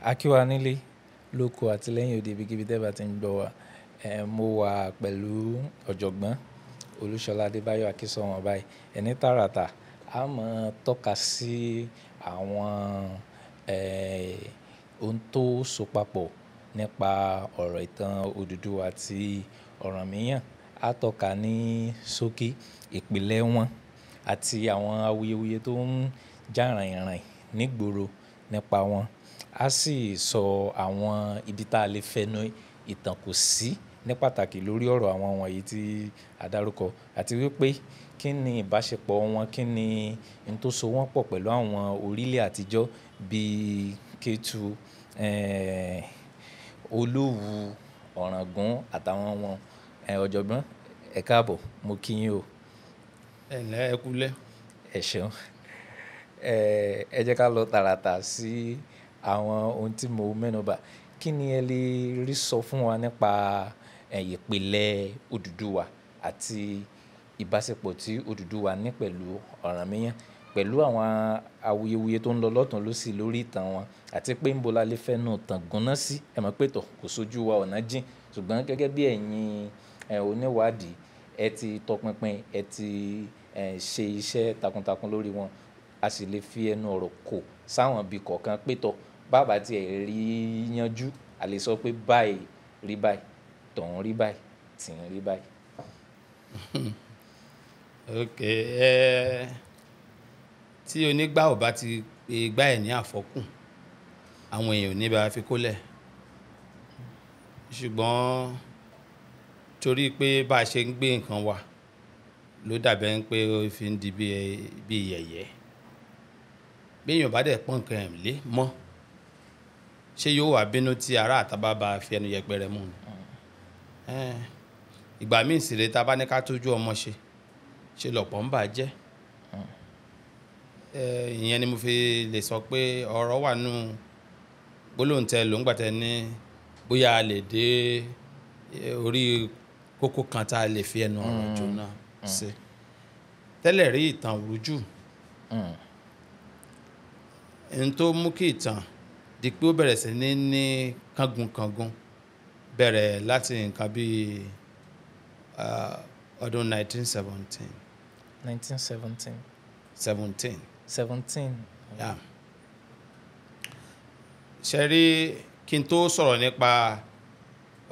Akíwa nílé lóko àti lẹ́yìn òde ibikíbi tẹ́ bá ti ń gbọ́ wa. Mo wà pẹ̀lú ọ̀jọ̀gbọ́n Olúṣọlá Adébáyọ̀ Akínsọ́nà báyìí. Ẹni tààràtà a máa tọ́ka sí àwọn ohun tó so papọ̀ nípa ọ̀rọ̀ ìtàn Odùduwà àti Ọ̀rànmíyàn. A tọ́ka ní ṣókí ìpìlẹ̀ wọn àti àwọn awuyewuye tó ń jà ràìnràìn nígboro nípa wọn. A sì sọ àwọn ibi tá a lè fẹnu ìtàn kò sí ní pàtàkì lórí ọ̀rọ̀ àwọn wọ̀nyí tí a dárúkọ àti wípé kí ni ìbáṣepọ̀ wọn, kí ni ohun tó so wọ́n pọ̀ pẹ̀lú àwọn orílẹ̀ àtijọ́ bíi Kétu, Olúwu, Ọ̀ràngún àtàwọn wọn. Ọ̀jọ̀gbọ́n ẹ káàbọ̀, mo kí yín o. Ẹ ǹlẹ́ ẹ kúlẹ̀. Ẹ ṣeun. Ẹ jẹ́ ká lọ tààràtà sí àwọn ohun tí mo mẹ́nubà. Kí ni ẹ lè rí sọ fún wa nípa ìpìlẹ̀ Odùduwà àti ìbáṣepọ̀ tí Odùduwà ní pẹ̀lú Ọ̀rànmíyàn, pẹ̀lú àwọn awuyewuye tó ń lọ lọ́tùn lósì lórí ìtàn wọn àti pé níbo la lè fẹ́nu ìtàn gúnná sí. Ẹ mọ̀ pé tọ̀ kò sójú wa ọ̀nà jìn, ṣùgbọ́n gẹ́gẹ́ bí ẹ̀yin oníwádìí, ẹ ti tọpinpin, ẹ ti ṣe iṣẹ́ takuntakun lórí wọn. A sì lè fi ẹnu ọ̀rọ̀ kò sáwọn ibi kọ̀ọ̀kan pé tọ̀ bàbá tí ẹ rí yanjú, a lè sọ pé báyìí rí báyìí, tọ̀hún rí báyìí, tì ń rí báyìí. Tí onígbà ò bá ti pe igbá ẹ̀ ní àfọ́kùn, àwọn èèyàn ò ní bá fi kólẹ̀. Ṣùgbọ́n torí pé bá a ṣe ń gbé nǹkan wà ló dàbẹ́ pé ó fi ń di bí yẹ̀yẹ́. Bí èèyàn bá dẹ̀ pọ́n nǹkan ẹ̀ lé mọ́, ṣé yóò wá bínú tí ará àta bá bá fi ẹnu yẹpẹrẹ mú ni? Ìgbà míì sì rèé tá bá ní ká tójú ọmọ ṣe lọ̀pọ̀ ń bà jẹ́. Ìyẹn ni mo fi lè sọ pé ọ̀rọ̀ wà nínú gbólóhùn tẹ lò ń gbà tẹ ní bóyá a lè dé orí kókó kan tá a lè fi ẹnu ọ̀rọ̀ jóná sí. Tẹ́lẹ̀ rí ìtàn rújú. Ohun tó mú kí ìtàn di pé ó bẹ̀rẹ̀ sí ní kángun bẹ̀rẹ̀ láti nǹkan bí ọdún 1917. 1917. 17. 17. Yeah. Ṣé rí kí n tó sọ̀rọ̀ nípa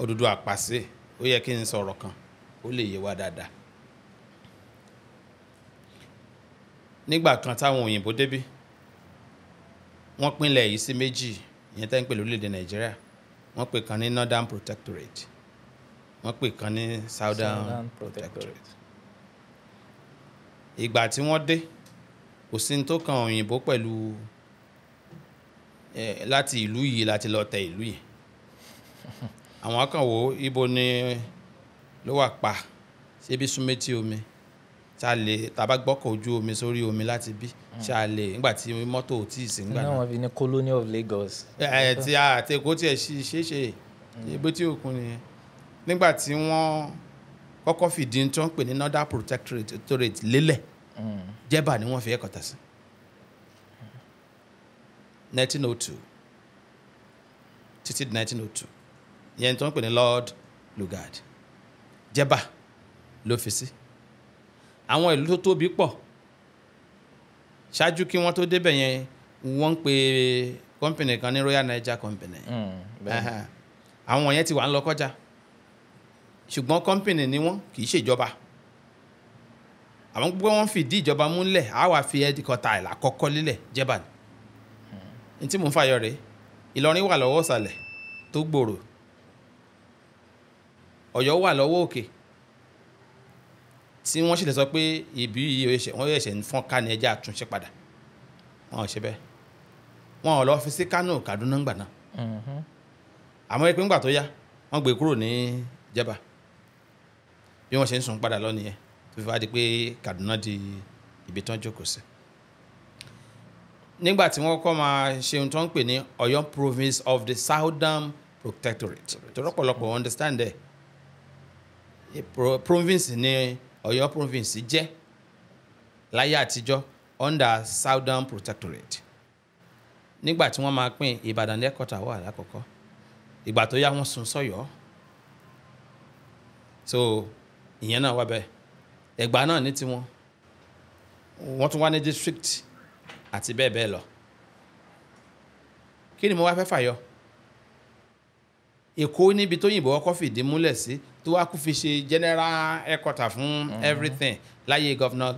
Odùduwà àpàṣẹ, ó yẹ kí n sọ̀rọ̀ kan ó lè yé wa dáadáa. Nígbà kan táwọn òyìnbó débí, wọ́n pínlẹ̀ yìí sí méjì, ìyẹn tẹ́ ń pè lórílẹ̀-èdè Nàìjíríà. Wọ́n pè kan ní Northern Protectorate, wọ́n pè kan ní Southern Protectorate. Ìgbà tí wọ́n dé, kò sí ní tó kan òyìnbó pẹ̀lú láti ìlú yìí láti lọ tẹ ìlú yìí. Àwọn kan wò ibo ni ló wà pa ṣé bí súnmẹ́tì omi tá bá gbọ́kọ̀ ojú omi sórí omi láti bí ṣá lè nígbà tí mọ́tò ò tí ì sí nígbà náà. Wọ́n fi ní Colony of Lagos. Tí àti Èkó tí ẹ̀ ṣeéṣe ibi tí òkun nìyẹn. Nígbà tí wọ́n kọ́kọ́ fìdí tí wọ́n pè ní Northern Protectorate lélẹ̀, Jẹ́bà ni wọ́n fi ẹ̀kọ́ta sí. 1902 títí 1902 ìyẹn tí wọ́n pè ní Lord Lugard, Jẹ́bà ló fi sí. Àwọn ìlú tó tóbi pọ̀ ṣáájú kí wọ́n tó débẹ̀ yẹn wọ́n ń pe company kan ní Royal Niger Company. Àwọn yẹn ti wà ń lọ kọjá, ṣùgbọ́n company ni wọ́n kì í ṣèjọba. Àwọn gbogbo wọn fìdí ìjọba múlẹ̀, á wà fi headquarter ìlà kọ́kọ́ lílẹ̀ Jẹ́bà ni. Ní tí mò ń fàyọ rèé, Ìlọrin wà lọ́wọ́ ìsàlẹ̀ tó gbòòrò, Ọ̀yọ́ wà lọ́wọ́ òkè tí wọ́n sì lè sọ pé ibi wọ́n yẹ̀ṣẹ̀ ń fọ́n ká ní ẹja àtúnṣe padà. Wọn ò ṣe bẹ́ẹ̀. Wọn ò lọ fi sí Kánò, Kaduna ńgbà náà. Àmọ́ ẹgbẹ́ ńgbà tó yá wọ́n gbé kúrò ní Jẹ́bà bí wọ́n ṣe ń sùn padà lọ nìyẹn tó fi wá di pé Kaduna di ibi tán jókòó sí. Nígbà tí wọ́n kọ́ máa ṣe ohun tó ń pè ní Ọ̀yọ́ Province of the Southern Protectorate, tó rọ́pọ̀lọpọ̀ understand ẹ̀. Province ní Ọ̀yọ́ Province jẹ́ láyé àtijọ́ under Southern Protectorate. nígbà tí wọ́n máa pín Ìbàdàn headquarter wà lákọ̀ọ́kọ́ ìgbà tó yá wọ́n sún sọ́yọ́ so ìyẹn náà wà bẹ́ẹ̀ Ẹ̀gbá náà ní tiwọn wọ́n tún wá ní district àti bẹ́ẹ̀ bẹ́ẹ̀ lọ kí ni mo wá fẹ́ fàyọ Èkó níbi tó yìnbọn ọkọ̀ fìdí múlẹ̀ sí tó wá kú fi ṣe general headquarter fún everything láyé Governor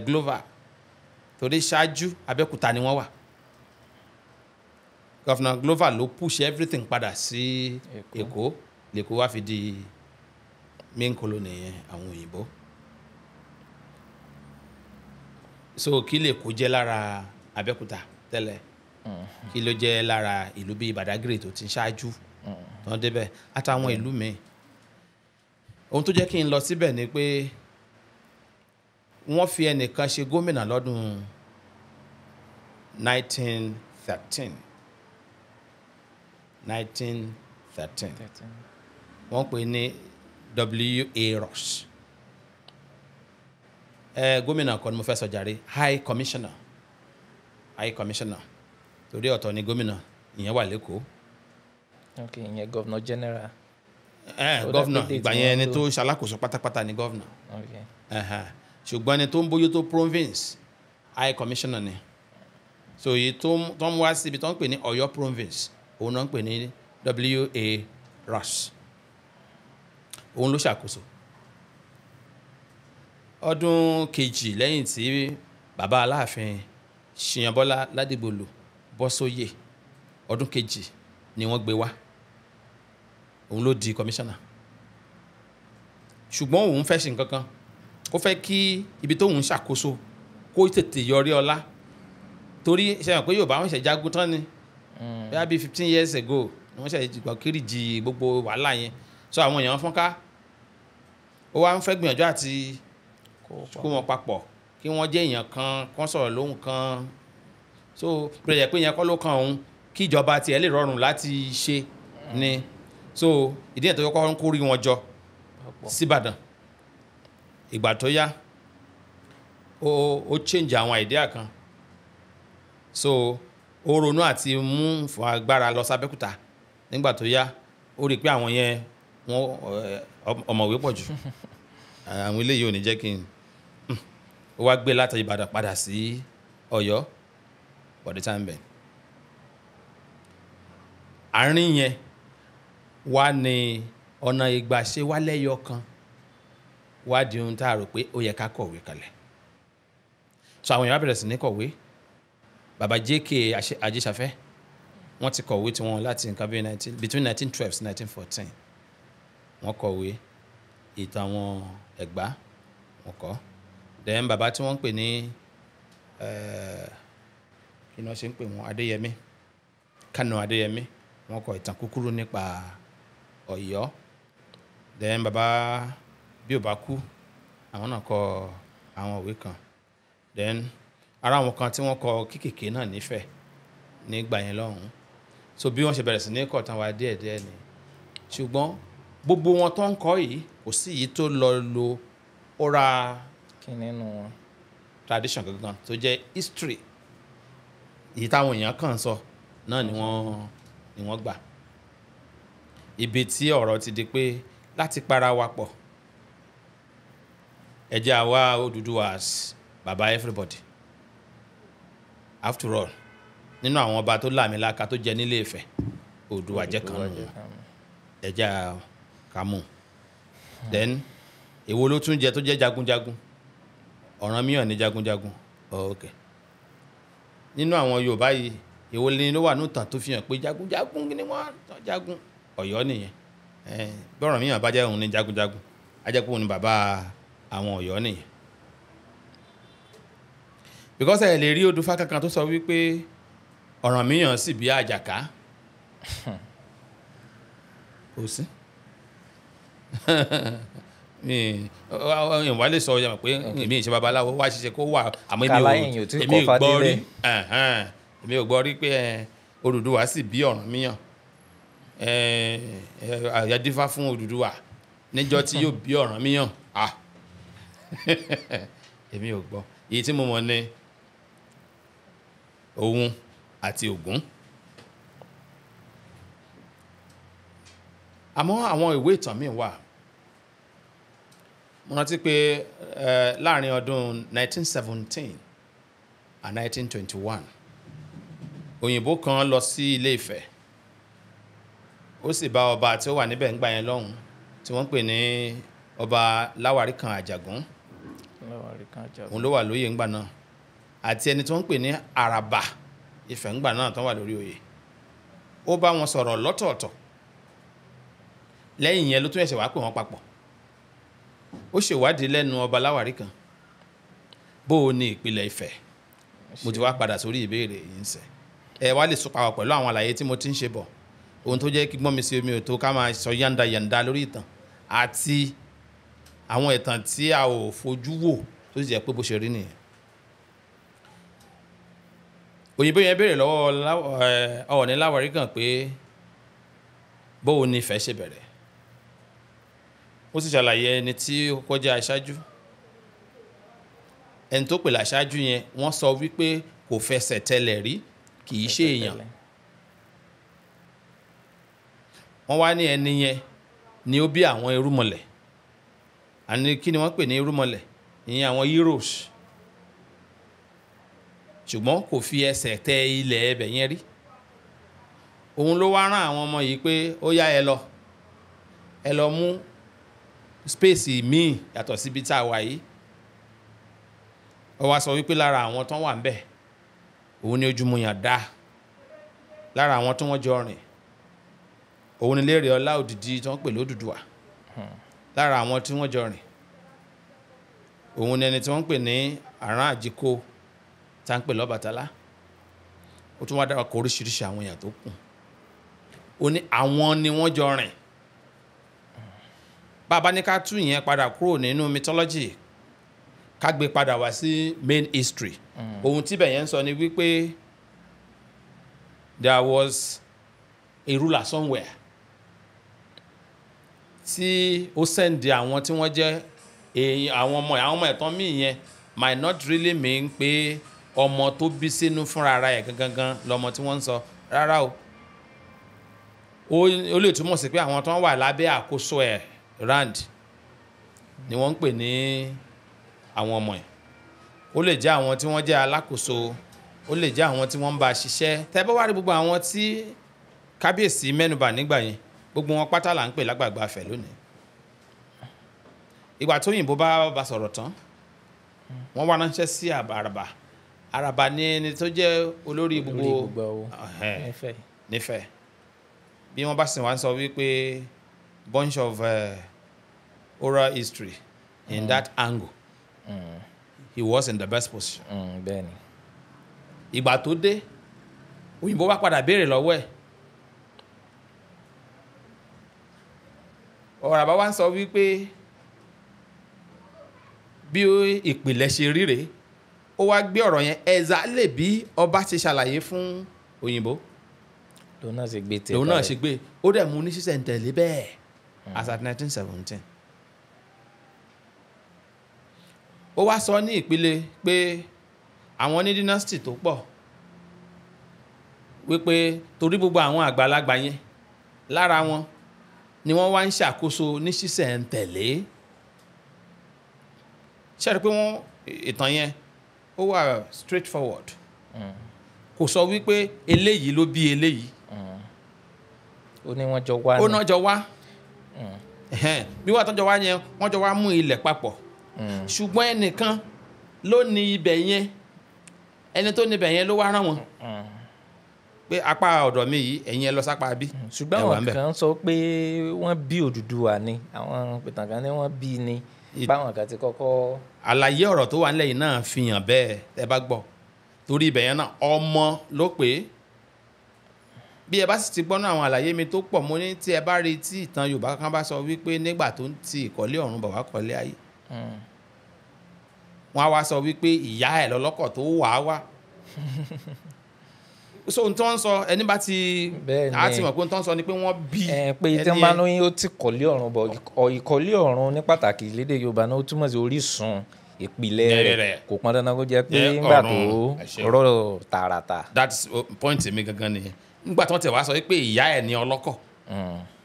Glover torí ṣáájú Abẹ́òkúta ni wọ́n wà Governor Glover ló push everything padà sí Èkó lèkó wá fi di main colony àwọn òyìnbó so kí lèkó jẹ́ lára Abẹ́òkúta tẹ́lẹ̀ kí ló jẹ́ lára ìlú bíi Badagry tó ti ṣáájú tán débẹ̀ àtàwọn ìlú míì ohun tó jẹ́ kí n lọ síbẹ̀ ni pé wọ́n fi ẹnìkan ṣe gómìnà lọ́dún 1913 wọ́n pè ní W.A. Ross gómìnà kan ni mo fẹ́ sọ jàre High Commissioner torí ọ̀tọ̀ ni gómìnà ìyẹn wà lẹ́kọ̀ọ́ ok ìyẹn Governor General governor ìgbà yẹn ẹni tó ṣalákòóso pátápátá ni governor ṣùgbọ́n ẹni tó ń bójú tó province High Commissioner ni so èyí tó ń wá síbi tó ń pè ní Ọ̀yọ́ province òun náà ń pè ní W.A. Ross òun ló ṣàkóso ọdún kejì lẹ́yìn tí bàbá Aláàfin Ṣìyànbọ́lá Ládìgbòlù bọ́ sóyè ọdún kejì ni wọ́n gbé wá òun ló di commissioner ṣùgbọ́n òun fẹ́ ṣe nǹkan kan ó fẹ́ kí ibi tóun ṣàkóso kó tètè yọrí ọlá torí ṣe hàn pé Yorùbá wọn ṣe jagun tán ni bí 15 years ago ni wọ́n ṣe kiri ji gbogbo wàhálà yẹn so àwọn èèyàn fọ́nká ó wá ń fẹ́ gbìyànjú àti kó wọn papọ̀ kí wọ́n jẹ́ èèyàn kan sọ̀rọ̀ lóhùn kan so pẹ̀lẹ́ pé yẹn kọ́ ló kan òun kí ìjọba tiẹ̀ lè rọrùn láti ṣe ni so ìdí ẹ̀ tó kọ́kọ́ ń kórí wọn jọ síbàdàn ìgbà tó yá ó change àwọn idea kan so ó ronú àti mú fún agbára lọ sábẹ́kúta nígbà tó yá ó rí i pé àwọn yẹn wọ́n ọ̀mọ̀wé pọ̀ jù àwọn eléyìí ò ní jẹ́ kí n ó wá gbé láti Ìbàdàn padà sí Ọ̀yọ́ for the time being àárín yẹn wá ní ọ̀nà ìgbà ṣe wá lẹ́yọ kan wá di ohun tá a rò pé ó yẹ ká kọ̀wé kalẹ̀ so àwọn èèyàn bẹ̀rẹ̀ sí ní kọ̀wé bàbá J.K. Ajíṣafẹ́ wọ́n ti kọ̀wé tiwọn láti nǹkan bí between 1912 sí 1914 wọ́n kọ̀wé ìtàn àwọn Ẹ̀gbá wọ́n kọ then bàbá tí wọ́n ń pè ní kí ni wọ́n ṣe ń pè wọ́n Adéyẹmí Kánò Adéyẹmí wọ́n kọ ìtàn kúkúrú nípa Ọ̀yọ́ then bàbá bí ò bá kú àwọn náà kọ àwọn ìwé kan then ara àwọn kan tí wọ́n kọ kékèké náà nífẹ̀ẹ́ nígbà yẹn lọ́hùn-ún so bí wọ́n ṣe bẹ̀rẹ̀ sí ní kọ tán wa díẹ̀díẹ̀ ni ṣùgbọ́n gbogbo wọn tó ń kọ yìí kò sí èyí tó lọ lo oral nínú tradition gangan tó jẹ́ history èyí táwọn èèyàn kàn sọ náà ni wọ́n gbà ibi tí ọ̀rọ̀ ti di pé láti para wa pọ̀ ẹ jẹ́ àwa Odùduwà bàbá everybody after all nínú àwọn ọba tó láàmìlaka tó jẹ nílé Ifẹ̀ Oòduà jẹ́ kan nù ẹ jẹ́ kàmú then èwo ló tún jẹ tó jẹ́ jagunjagun Ọ̀rànmíyàn ní jagunjagun okay nínú àwọn Yorùbá yìí èwo ni ló wà ní ìtàn tó fi hàn pé jagunjagun ni wọ́n jagun Ọ̀yọ́ nìyẹn bí Ọ̀rànmíyàn bá jẹ́ òun ní jagunjagun á jẹ́ pé òun ni bàbá àwọn Ọ̀yọ́ nìyẹn because ẹ lè rí Odùfá kankan tó sọ wípé Ọ̀rànmíyàn sì bí Àjàká kò sí ìwà lè sọ yàmọ̀ pé èmi ìṣe babaláwo wá ṣiṣẹ́ kó wà àmọ́ èmi ò gbọ́ rí pé Odùduwà sì bí Ọ̀rànmíyàn àyàdífá fún Odùduwà níjọ́ tí yóò bí Ọ̀rànmíyàn èmi ò gbọ́ èyí tí mo mọ̀ ní òun àti Ògún. Àmọ́ àwọn ìwé ìtàn míì wà. Mo rántí pé láàrin ọdún 1917 and 1921 òyìnbó kan lọ sí Ilé Ifẹ̀, ó sì bá ọba tí ó wà níbẹ̀ ńgbà yẹn lọ́hùn tí wọ́n ń pè ní ọba Láwárí kan Àjàgún, òun ló wà lóyè ńgbà náà, àti ẹni tí wọ́n ń pè ní Àràbà Ifẹ̀ ńgbà náà tó wà lórí oyè. Ó bá wọn sọ̀rọ̀ lọ́tọ̀ọ̀tọ̀, lẹ́yìn yẹn ló tún ẹ̀ṣẹ̀ wá pè wọ́n papọ̀. Ó ṣèwádìí lẹ́nu ọba Láwárí kan, bó o ní ìpìlẹ̀ Ifẹ̀. Mo ti wá padà sórí ìbéèrè yìí ń sẹ́, ẹ wá lè sọpọ̀ pẹ̀lú àwọn àlàyé tí mo ti ń ṣe bọ̀, ohun tó jẹ́ kí gbọ́n mi sí omi ò tó ká máa sọ yándayànda lórí ìtàn àti àwọn ìtàn tí a ò fojú wò tó sì jẹ́ pé bó ṣe rí nìyẹn. Òyìnbó yẹn béèrè lọ́wọ́ Ọọ̀ni Láwárí kan pé bó o ní Ifẹ̀ ṣe bẹ̀rẹ̀. Ó sì ṣàlàyé ẹni tí ó kọjá aṣáájú. Ẹni tó pèlè aṣáájú yẹn wọ́n sọ wípé kò fẹsẹ̀ tẹlẹ̀ rí, kì í ṣe èèyàn. Wọ́n wá ní ẹni yẹn ni ó bí àwọn irúnmọlẹ̀. Àní kí ni wọ́n pè ní irúnmọlẹ̀? Ìyẹn àwọn heroes. Ṣùgbọ́n kò fi ẹsẹ̀ tẹ ilẹ̀ ẹbẹ̀ yẹn rí. Òun ló wá rán àwọn ọmọ yìí pé ó yá ẹ lọ mú space míì yàtọ̀ síbi tá a wà yìí. Ó wá sọ wípé lára àwọn tán wà ń bẹ̀, òun ni Ojúmọ̀yàn dá. Lára àwọn tí wọ́n jọ rìn, òun ni Lérè Ọlá Òdìdí tí wọ́n pè l'Ódùduwà. Lára àwọn tí wọ́n jọ rìn, òun ni ẹni tí wọ́n pè ní Àrán Àjíkó tá ń pè l'Ọ́bàtálá. Ó tún wá dára kọ oríṣiríṣi àwọn èèyàn tó kù. Ó ní àwọn ni wọ́n jọ rìn. Bàbá ní ká tú ìyẹn padà kúrò nínú mythology, ká gbé padà wá sí main history. Ohun tíbẹ̀ yẹn ń sọ ni wípé there was a ruler somewhere tí ó sẹ́ndì àwọn tí wọ́n jẹ́ àwọn ọmọ ẹ̀tàn míì yẹn might not really mean pé ọmọ tó bí sínú fúnra ara ẹ̀ gangan lọmọ tí wọ́n ń sọ rárá o. Ó lè túmọ̀ sí pé àwọn tó wà lábẹ́ àkóso ẹ̀ rand ni wọ́n ń pè ní àwọn ọmọ ẹ̀. Ó lè jẹ́ àwọn tí wọ́n jẹ́ alákòóso, ó lè jẹ́ àwọn tí wọ́n ń bá ṣiṣẹ́. Tẹ́ bá wá rí gbogbo àwọn tí kábíyèsí mẹ́nubà nígbà yẹn, gbogbo wọn pátá là ń pè lágbàgbà Ifẹ̀ lónìí. Ìgbà tó Òyìnbó bá sọ̀rọ̀ tán, wọ́n wá ránṣẹ́ sí Àràbà. Àràbà ni ẹni tó jẹ́ olórí gbogbo nífẹ̀. Bí wọ́n bá sì wá ń sọ wípé bunch of oral history in that angle. He was in the best position. Bẹ́ẹ̀ni. Ìgbà tó dé, Òyìnbó wá padà béèrè lọ́wọ́ ẹ̀. Àràbà wá ń sọ wípé bí ìpìlẹ̀ ṣe ríre, ó wá gbé ọ̀rọ̀ yẹn ẹ̀zá lè bí ọba ti ṣàlàyé fún Òyìnbó. Lòun náà ṣe gbé tẹ̀. Lòun náà ṣe gbé. Ó dẹ̀ mú ní ṣísẹ̀ntẹ̀lé bẹ́ẹ̀ as at 1917. Ó wá sọ ní ìpele pé àwọn ní dynasty tó pọ̀, wípé torí gbogbo àwọn àgbàlagbà yẹn lára wọn ni wọ́n wá ń ṣàkóso ní ṣísẹ̀ntẹ̀lé. Ṣé rí pé ìtàn yẹn ó wà straightforward. Kò sọ wípé eléyìí ló bí eléyìí. Ó ní wọ́n jọ wá. Ó náà jọ wá. Bí wọ́n àtọ́jọ wá yẹn, wọ́n jọ wá mú ilẹ̀ papọ̀. Ṣùgbọ́n ẹnìkan ló ní ibẹ̀ yẹn, ẹni tó ní ibẹ̀ yẹn ló wá rán wọn pé apá ọ̀dọ̀ mi yìí ẹ̀yin ẹ lọ sápá bí. Ṣùgbọ́n àwọn kan sọ pé wọ́n bí Odùduwà ni, àwọn pìtàn kan ní wọ́n bí ni, báwọn kan ti kọ́kọ́. Àlàyé ọ̀rọ̀ tó wà nílẹ̀ yìí náà fi hàn bẹ́ẹ̀, ẹ bá gbọ́, torí ibẹ̀ yẹn náà ọmọ ló pé. Bí ẹ bá sì ti gbọ́nà àwọn àlàyé mi tó pọ̀, mo ní tí ẹ bá rí tí ìtàn Yorùbá kan bá sọ wípé nígbà tó ń ti ìkọ́lé ọ̀run bọ̀ wá kọ́lé ayé, wọ́n á wá sọ wípé ìyá ẹ̀ lọ́lọ́kọ̀ tó wà á wá. So ohun tí wọ́n ń sọ, ẹni bá ti á ti mọ̀ pé ohun tí wọ́n ń sọ ni pé wọ́n bí ẹni pé tí wọ́n bá ní ó ti kọ́lé ọ̀run bọ̀, ìkọ́lé ọ̀run ní pàtàkì lédè Yorùbá náà ó túmọ̀ sí orísun ìpìlẹ̀ rẹ̀ kò pọn dandan kó jẹ́ pé nígbà tó rọ̀ tààràtà. That's point mi gangan nìyẹn nígbà tí wọ́n tẹ̀ wá sọ pé ìyá ẹ̀ ní ọlọ́kọ̀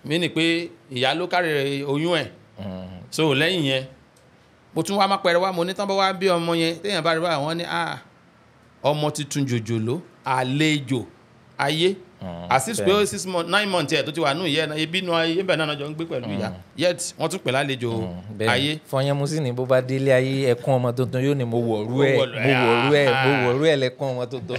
mí ni pé ìyá ló kárí oyún ẹ̀ so lẹ́yìn yẹn mo tún wá má pẹ̀rẹ̀ wá mo ní tán bá wá bí ọmọ yẹn téèyàn bá rí báyìí wọ́n ní ọmọ tuntun jòjòló àlejò ayé àsìkò pé 9 months ẹ̀ tó ti wà nù ìyá ẹ̀ ibi inú ayé bẹ́ẹ̀ náà jọ ń gbé pẹ̀lú ìyá yet wọ́n tún pè lálejò ayé. Fọyánmú sì ní bó bá délé ayé ẹkún ọmọ tuntun yóò ní mo wọ̀rú ẹ̀ lẹ́kún ọmọ tuntun.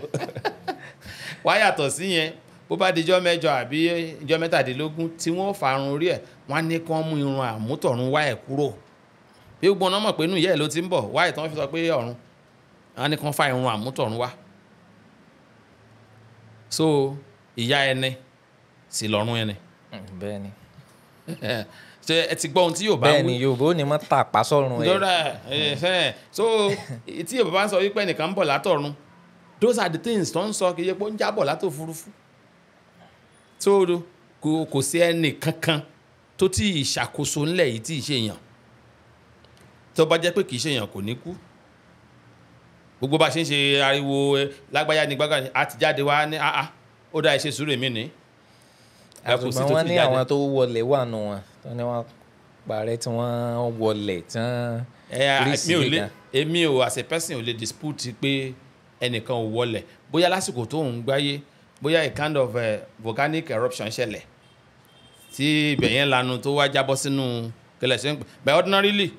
wá yàtọ̀ sí yẹn bó bá di ijọ́ mẹ́jọ àbí ijọ́ mẹ́tàdínlógún tí wọ́n farun orí ẹ̀ wọ́n á ní kí wọ́n mú irun àmútọ̀run wá ẹ̀ kúrò bí gbogbo ọ̀nà mọ̀ pé inú ìyá ẹ̀ ló ti ń bọ̀ wá ìtàn fi sọ pé ọ̀run wọ́n á ní kí wọ́n fa irun àmútọ̀run wá so ìyá ẹni sì lọ́rùn ẹni. bẹ́ẹ̀ni. ṣe ẹ ti gbọ́ ohun tí Yorùbá wí. bẹ́ẹ̀ni Yorùbá ò ní mọ́ tàpá sọ́run ẹ̀. lọ́dà so tí Yorùbá ń sọ wípé ẹnìkan ń bọ̀ látọ̀run those are the things tó ń sọ kì í ṣe pé ó ń jábọ̀ látòfurufú tó kò sí ẹnì kankan tó tí ìṣàkóso ńlẹ̀ yìí tí ì ṣe èèyàn tó bá jẹ́ pé kì í ṣe èèyàn kò ní kú gbogbo bá ṣe ń ṣe ariwo lágbáyà ní gbágbá a ti jáde wá ní ó dá iṣẹ́ sùúrù mi ní. àtùmọ̀ wọn ní àwọn tó wọlé wà nù wọn tó ní wọn parẹ́ tí wọ́n wọlé tí wọ́n rí sí nìkan. èmi ò as a person ò lè dispute pé ẹnìkan ò wọlẹ̀ bóyá lásìkò tó ń gbáyé bóyá a kind of volcanic eruption ṣẹlẹ̀ tí ibẹ̀ yẹn lanu tó wá jábọ́ sínú kẹlẹ̀ṣẹ́ by ordinarily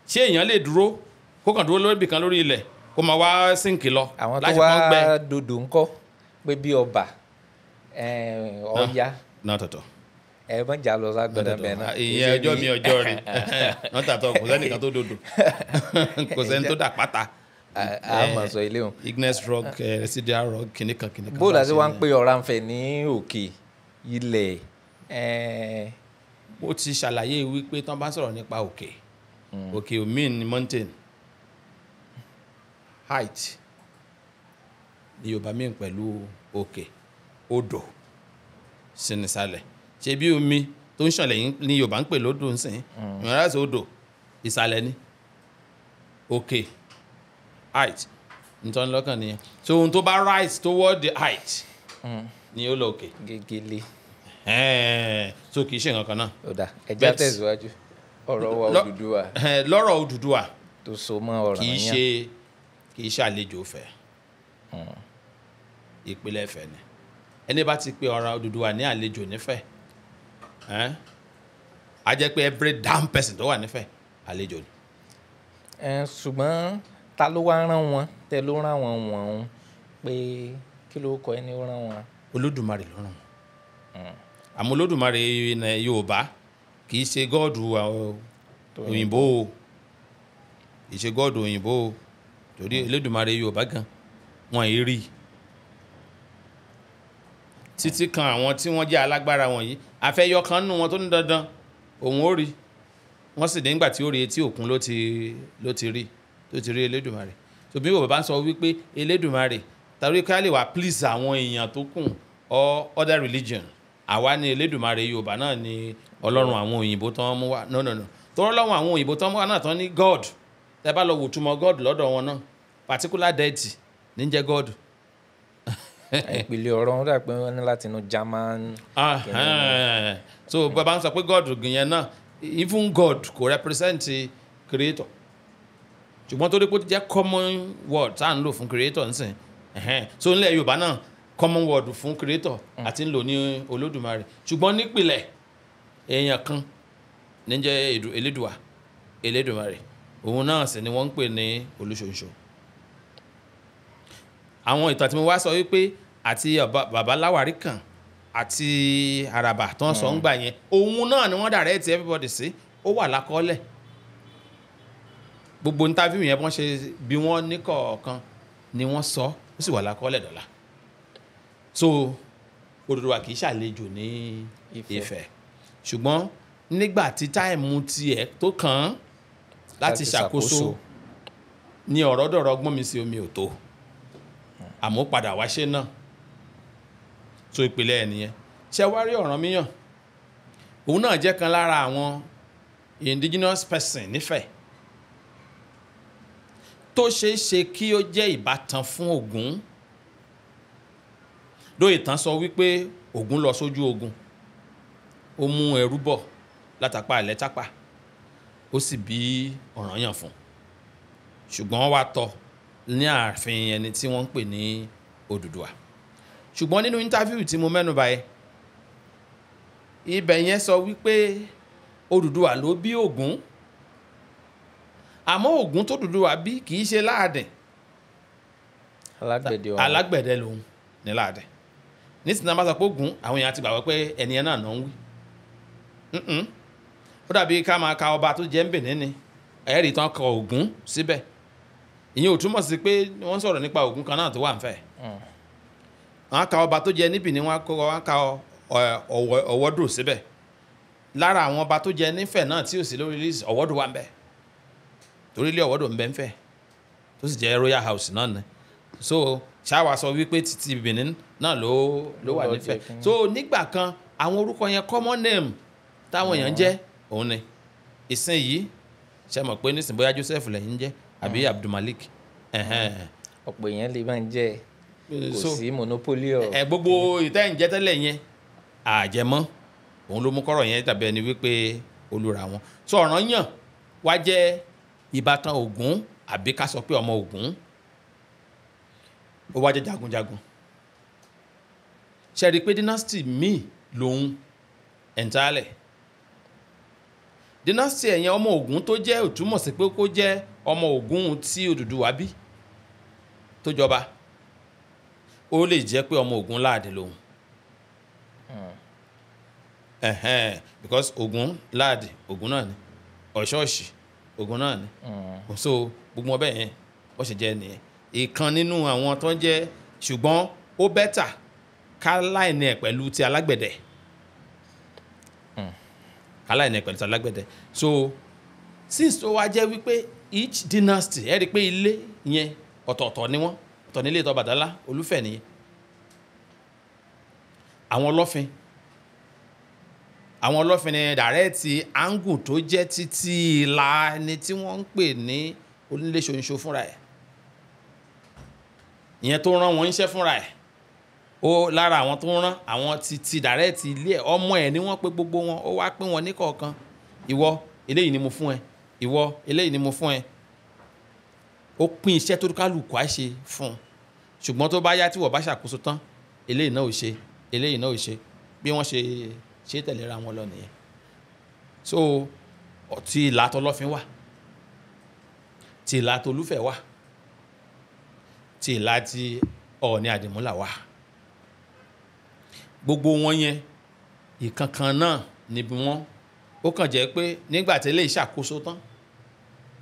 ṣé èèyàn lè dúró kó kàn dúró lórí ibìkan lórí ilẹ̀ kó máa wá sínkì lọ. àwọn tó wá dòdò ńkọ́ pé bí ọba ọya náà tọ̀tọ̀ ẹ mọ̀ jà lọ ságbọ̀dọ̀ bẹ́ẹ̀ náà. ìyẹn ọjọ́ mi ọjọ́ rẹ̀ náà tàtọ̀ kò sẹ́nìkan tó dòdò kò sẹ́ni tó dà pátá. a mọ̀ sọ ilé wọn. igneous rock residual rock kìnìkan. bó la ṣe wá ń pè Ọ̀rànfẹ̀ ní òkè ilẹ̀. ó ti ṣàlàyé wípé tán bá sọ̀rọ̀ nípa òkè òkè mean mountain height ní Yorùbá mean pẹ̀lú òkè odò sínisàlẹ̀ ṣe bí omi tó ń ṣànlẹ̀ yìí ní Yorùbá ń pè lódò ń sìn ìrìnàjò sí odò ìsàlẹ̀ ni òkè height nítorí lọ́kàn nìyẹn so ohun tó bá rise toward the height ni ó lọ òkè. gègèlè. so kì í ṣe nǹkan kan náà. ó dà ẹja tẹ̀síwájú ọ̀rọ̀ wa Odùduwà. lọ́rọ̀ Odùduwà tó so mọ́ ọ̀rọ̀ yẹn kì í ṣe àlejò Ifẹ̀ ìpínlẹ̀ Ifẹ̀ ni ẹni bá ti pe ọ̀rọ̀ Odùduwà ní àlejò nífẹ̀ á jẹ́ pé every damn person tó wà nífẹ̀ àlejò ni. ṣùgbọ́n ta ló wá rán wọn tẹ ló rán wọn wọ̀n pé kí ló kọ ẹni ó rán wọn. Olódùmarè ló rán wọn àmọ́ Olódùmarè Yorùbá kì í ṣe gọ́ọ̀dù òyìnbó o kì í ṣe gọ́ọ̀dù òyìnbó o torí Olódùmarè Yorùbá gan wọn yìí rí títí kan àwọn tí wọ́n jẹ́ alágbára wọ̀nyí àfẹ́yọ kan nù wọn tó ní dandan òun ó rí wọ́n sì nígbà tí ó rí etí òkun ló ti rí Elédùmarè tó bí Yorùbá ń sọ wípé Elédùmarè tàbí ká lè wá please àwọn èèyàn tó kù or other religion àwa ní Elédùmarè Yorùbá náà ni Ọlọ́run àwọn òyìnbó tán mú wá no tọ́rọ́ lọ́wọ́ àwọn òyìnbó tán mú wá náà tán ní God tẹ́ bá lọ wò túmọ̀ God lọ́dọ̀ wọn náà particular deity ní jẹ́ God. ìpìlẹ̀ ọ̀rọ̀ wọn dà pé wọ́n ní láti inú German. so bàbá ń sọ pé God yẹn náà even God kò represent creator ṣùgbọ́n tó dé pé ó ti jẹ́ common word tá à ń lò fún creator nsìn so nílẹ̀ Yorùbá náà common word fún creator àti ń lò ní Olódùmarè ṣùgbọ́n nípìlẹ̀ èèyàn kan ní jẹ́ Elédùmarè òun náà sì ni wọ́n ń pè ní Olúṣòǹṣò. àwọn ìtàn tí mo wá sọ wípé àti bàbá Láwárí kan àti Àràbà tó ń sọ ń gbà yẹn òun náà ni wọ́n direct everybody sí ó wà lákọọ́lẹ̀ gbogbo interview yẹn wọ́n ṣe bí wọ́n ní kọ̀ọ̀kan ni wọ́n sọ ó sì wà lákọọ́lẹ̀ dọ́là so Odùduwà kì í ṣàlejò ní Ifẹ̀ ṣùgbọ́n nígbà tí táìmù tiẹ̀ tó kàn án láti ṣàkóso ní ọ̀rọ̀ dọ̀rọ̀ gbọ́n mi sí omi ò tó àmọ́ padà wá ṣe náà so ìpìlẹ̀ ẹ̀ nìyẹn ṣe wá rí Ọ̀rànmíyàn òun náà jẹ́ kan lára àwọn indigenous person nífẹ̀ẹ́ tó ṣeé ṣe kí ó jẹ́ ìbátan fún Ògún. Dó ìtàn sọ wípé Ògún lọ sójú ogun, ó mú ẹrú bọ̀ látàpá ilẹ̀ tápà, ó sì bí Ọ̀rànyàn fún, ṣùgbọ́n wá tọ́ ní ààfin ẹni tí wọ́n ń pè ní Odùduwà. Ṣùgbọ́n nínú interview tí mo mẹ́nu báyìí, ibẹ̀ yẹn sọ wípé Odùduwà ló bí Ògún, àmọ́ Ògún tó Odùduwà bí kì í ṣe Láàdìn, alágbẹ̀dẹ lòun ní Láàdìn. Nísìnyí bá sọ pé Ògún, àwọn èèyàn ti gbàgbọ́ pé ẹni ẹ náà ń wí. Ó dàbí ká máa ka ọba tó jẹ́ ń Benin ni, ẹ̀rí tán kọ Ògún síbẹ̀. Ìyẹn ò túmọ̀ sí pé wọ́n sọ̀rọ̀ nípa Ògún kan náà tó wà ń fẹ́. Wọ́n ka ọba tó jẹ́ níbì ni wọ́n ka Ọ̀wọ́dù síbẹ̀. Lára àwọn ọba tó jẹ́ nífẹ̀ náà tí ò sí lórí list, Ọ̀wọ́dù wà ń bẹ̀. Torí ilé Ọ̀wọ́dù ń bẹ ń fẹ́, tó sì jẹ́ royal house náà ni. So ṣáwa sọ wípé títí Benin náà ló wà nífẹ̀. So nígbà kan àwọn orúkọ yẹn common name táwọn èèyàn jẹ́ òun ni. Ìsìn yìí ṣe mọ̀ pé nísìnyí bóyá Joseph lẹ́yìn jẹ́ àbí Abdulmalik. Ọ̀pọ̀ èèyàn lè máa ń jẹ́, kò sí monopoly ọ̀. Gbogbo ìtẹ́yìnjẹ́ tẹ́lẹ̀ yẹn àjẹmọ́ òun ló mú kọ́rọ̀ yẹn tàbí ẹni wípé olùra wọn. So Ọ̀rànyàn wá jẹ́ ìbátan Ògún, àbí ká sọ pé ọmọ Ògún. Ó wá jẹ́ jagunjagun. Ṣe rí pé dynasty míì lòun entirely. Dynasty ẹ̀yẹn ọmọ Ògún tó jẹ́ ó túmọ̀ sí pé kó jẹ́ ọmọ Ògún tí Odùduwà bí tó jọba. Ó lè jẹ́ pé ọmọ Ògún Láàdì lòun. Because Ògún Láàdì Ògún náà ni, Ọ̀ṣọ́ọ̀ṣì Ògún náà ni. So gbogbo ọbẹ̀ yẹn ó ṣe jẹ́ nìyẹn. Ìkan nínú àwọn tó ń jẹ́, ṣùgbọ́n ó bẹ́tà ká láìní ẹ̀ pẹ̀lú ti alágbẹ̀dẹ. Ká láìní ẹ̀ pẹ̀lú ti alágbẹ̀dẹ. So since tó wá jẹ́ wípé each dynasty, ẹ rí pé ilé yẹn ọ̀tọ̀ọ̀tọ̀ ni wọ́n. Ọ̀tọ̀ nílé ìtọ́ Ọbàtálá, Olúfẹ̀ nìyẹn. Àwọn Ọlọ́fin ni dàrẹ́ẹ̀tì áńgù tó jẹ́ títí ìlà ẹni tí wọ́n ń pè ní onílé ṣoṣo fúnra ẹ̀. Ìyẹn tó rán wọn iṣẹ́ fúnra ẹ̀. Ó lára àwọn tó rán àwọn títí dàrẹ́ẹ̀tì ilé ẹ̀, ọmọ ẹ̀ ni wọ́n pè gbogbo wọn, ó wá pín wọn ní kọ̀ọ̀kan. Ìwọ eléyìí ni mo fún ẹ, ìwọ eléyìí ni mo fún ẹ. Ó pín iṣẹ́ tó kálukú á ṣe fún un. Ṣùgbọ́n tó bá yá tí wọ́n bá ṣàkóso tán, eléyìí náà ò ṣe, eléyìí náà ò ṣe, bí wọ́n ṣe tẹ̀léra wọn lọ nìyẹn. So tí ìlà t'Ọlọ́fin wà, tí ìlà t'Olúfẹ̀ wà, tí ìlà tí Ọọ̀ni Àdìmúlà wà. Gbogbo wọn yẹn ìkankan náà níbi wọn. Ó kàn jẹ́ pé nígbà tí eléyìí ṣàkóso tán,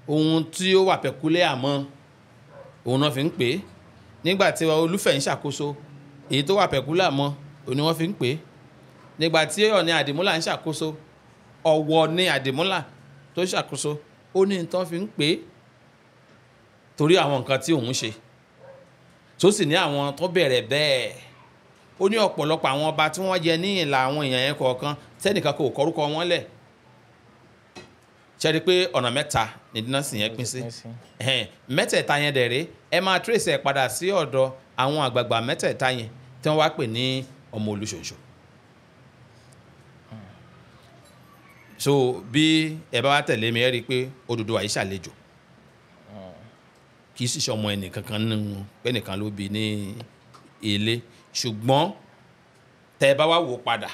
ohun tí ó wà pẹ̀kúlẹ̀ àmọ́ òun náà fi ń pè é. Nígbà tí Olúfẹ̀ ń ṣàkóso, èyí tó wà pẹ̀kúlẹ̀ àmọ́ òun ni wọ́n fi ń pè é. Nígbà tí Ọọ̀ni Àdìmúlà ń ṣàkóso, Ọọ̀ni Àdìmúlà tó ṣàkóso, ó ní nǹkan fi ń pè é torí àwọn nǹkan tí òun ṣe. Tó sì ní àwọn tó bẹ̀rẹ̀ bẹ́ẹ̀. Ó ní ọ̀pọ̀lọpọ̀ àwọn ọba tí wọ́n jẹ ní ìlà àwọn èèyàn yẹn kọ̀ọ̀kan tẹ́nìkan kò kọrúkọ wọn lẹ̀. Ṣe rí pé ọ̀nà mẹ́ta ni dynasty yẹn pín sí. Mẹ́tẹ̀ẹ̀ta yẹn dẹ̀ rèé, ẹ máa trace ẹ̀ padà sí ọ̀dọ̀ àwọn àgbààgbà mẹ́tẹ̀ẹ̀ta yẹn tí wọ́n wá pè ní ọmọ Olúṣòǹṣò. So bí ẹ bá wá tẹ̀lé mi, ẹ rí i pé Odùduwà yìí ṣàlejò. Kì í sì ṣe ọmọ ẹnìkankan nínú pé nìkan ló bí ní ilé. Ṣùgbọ́n tẹ́ ẹ bá wá wò padà,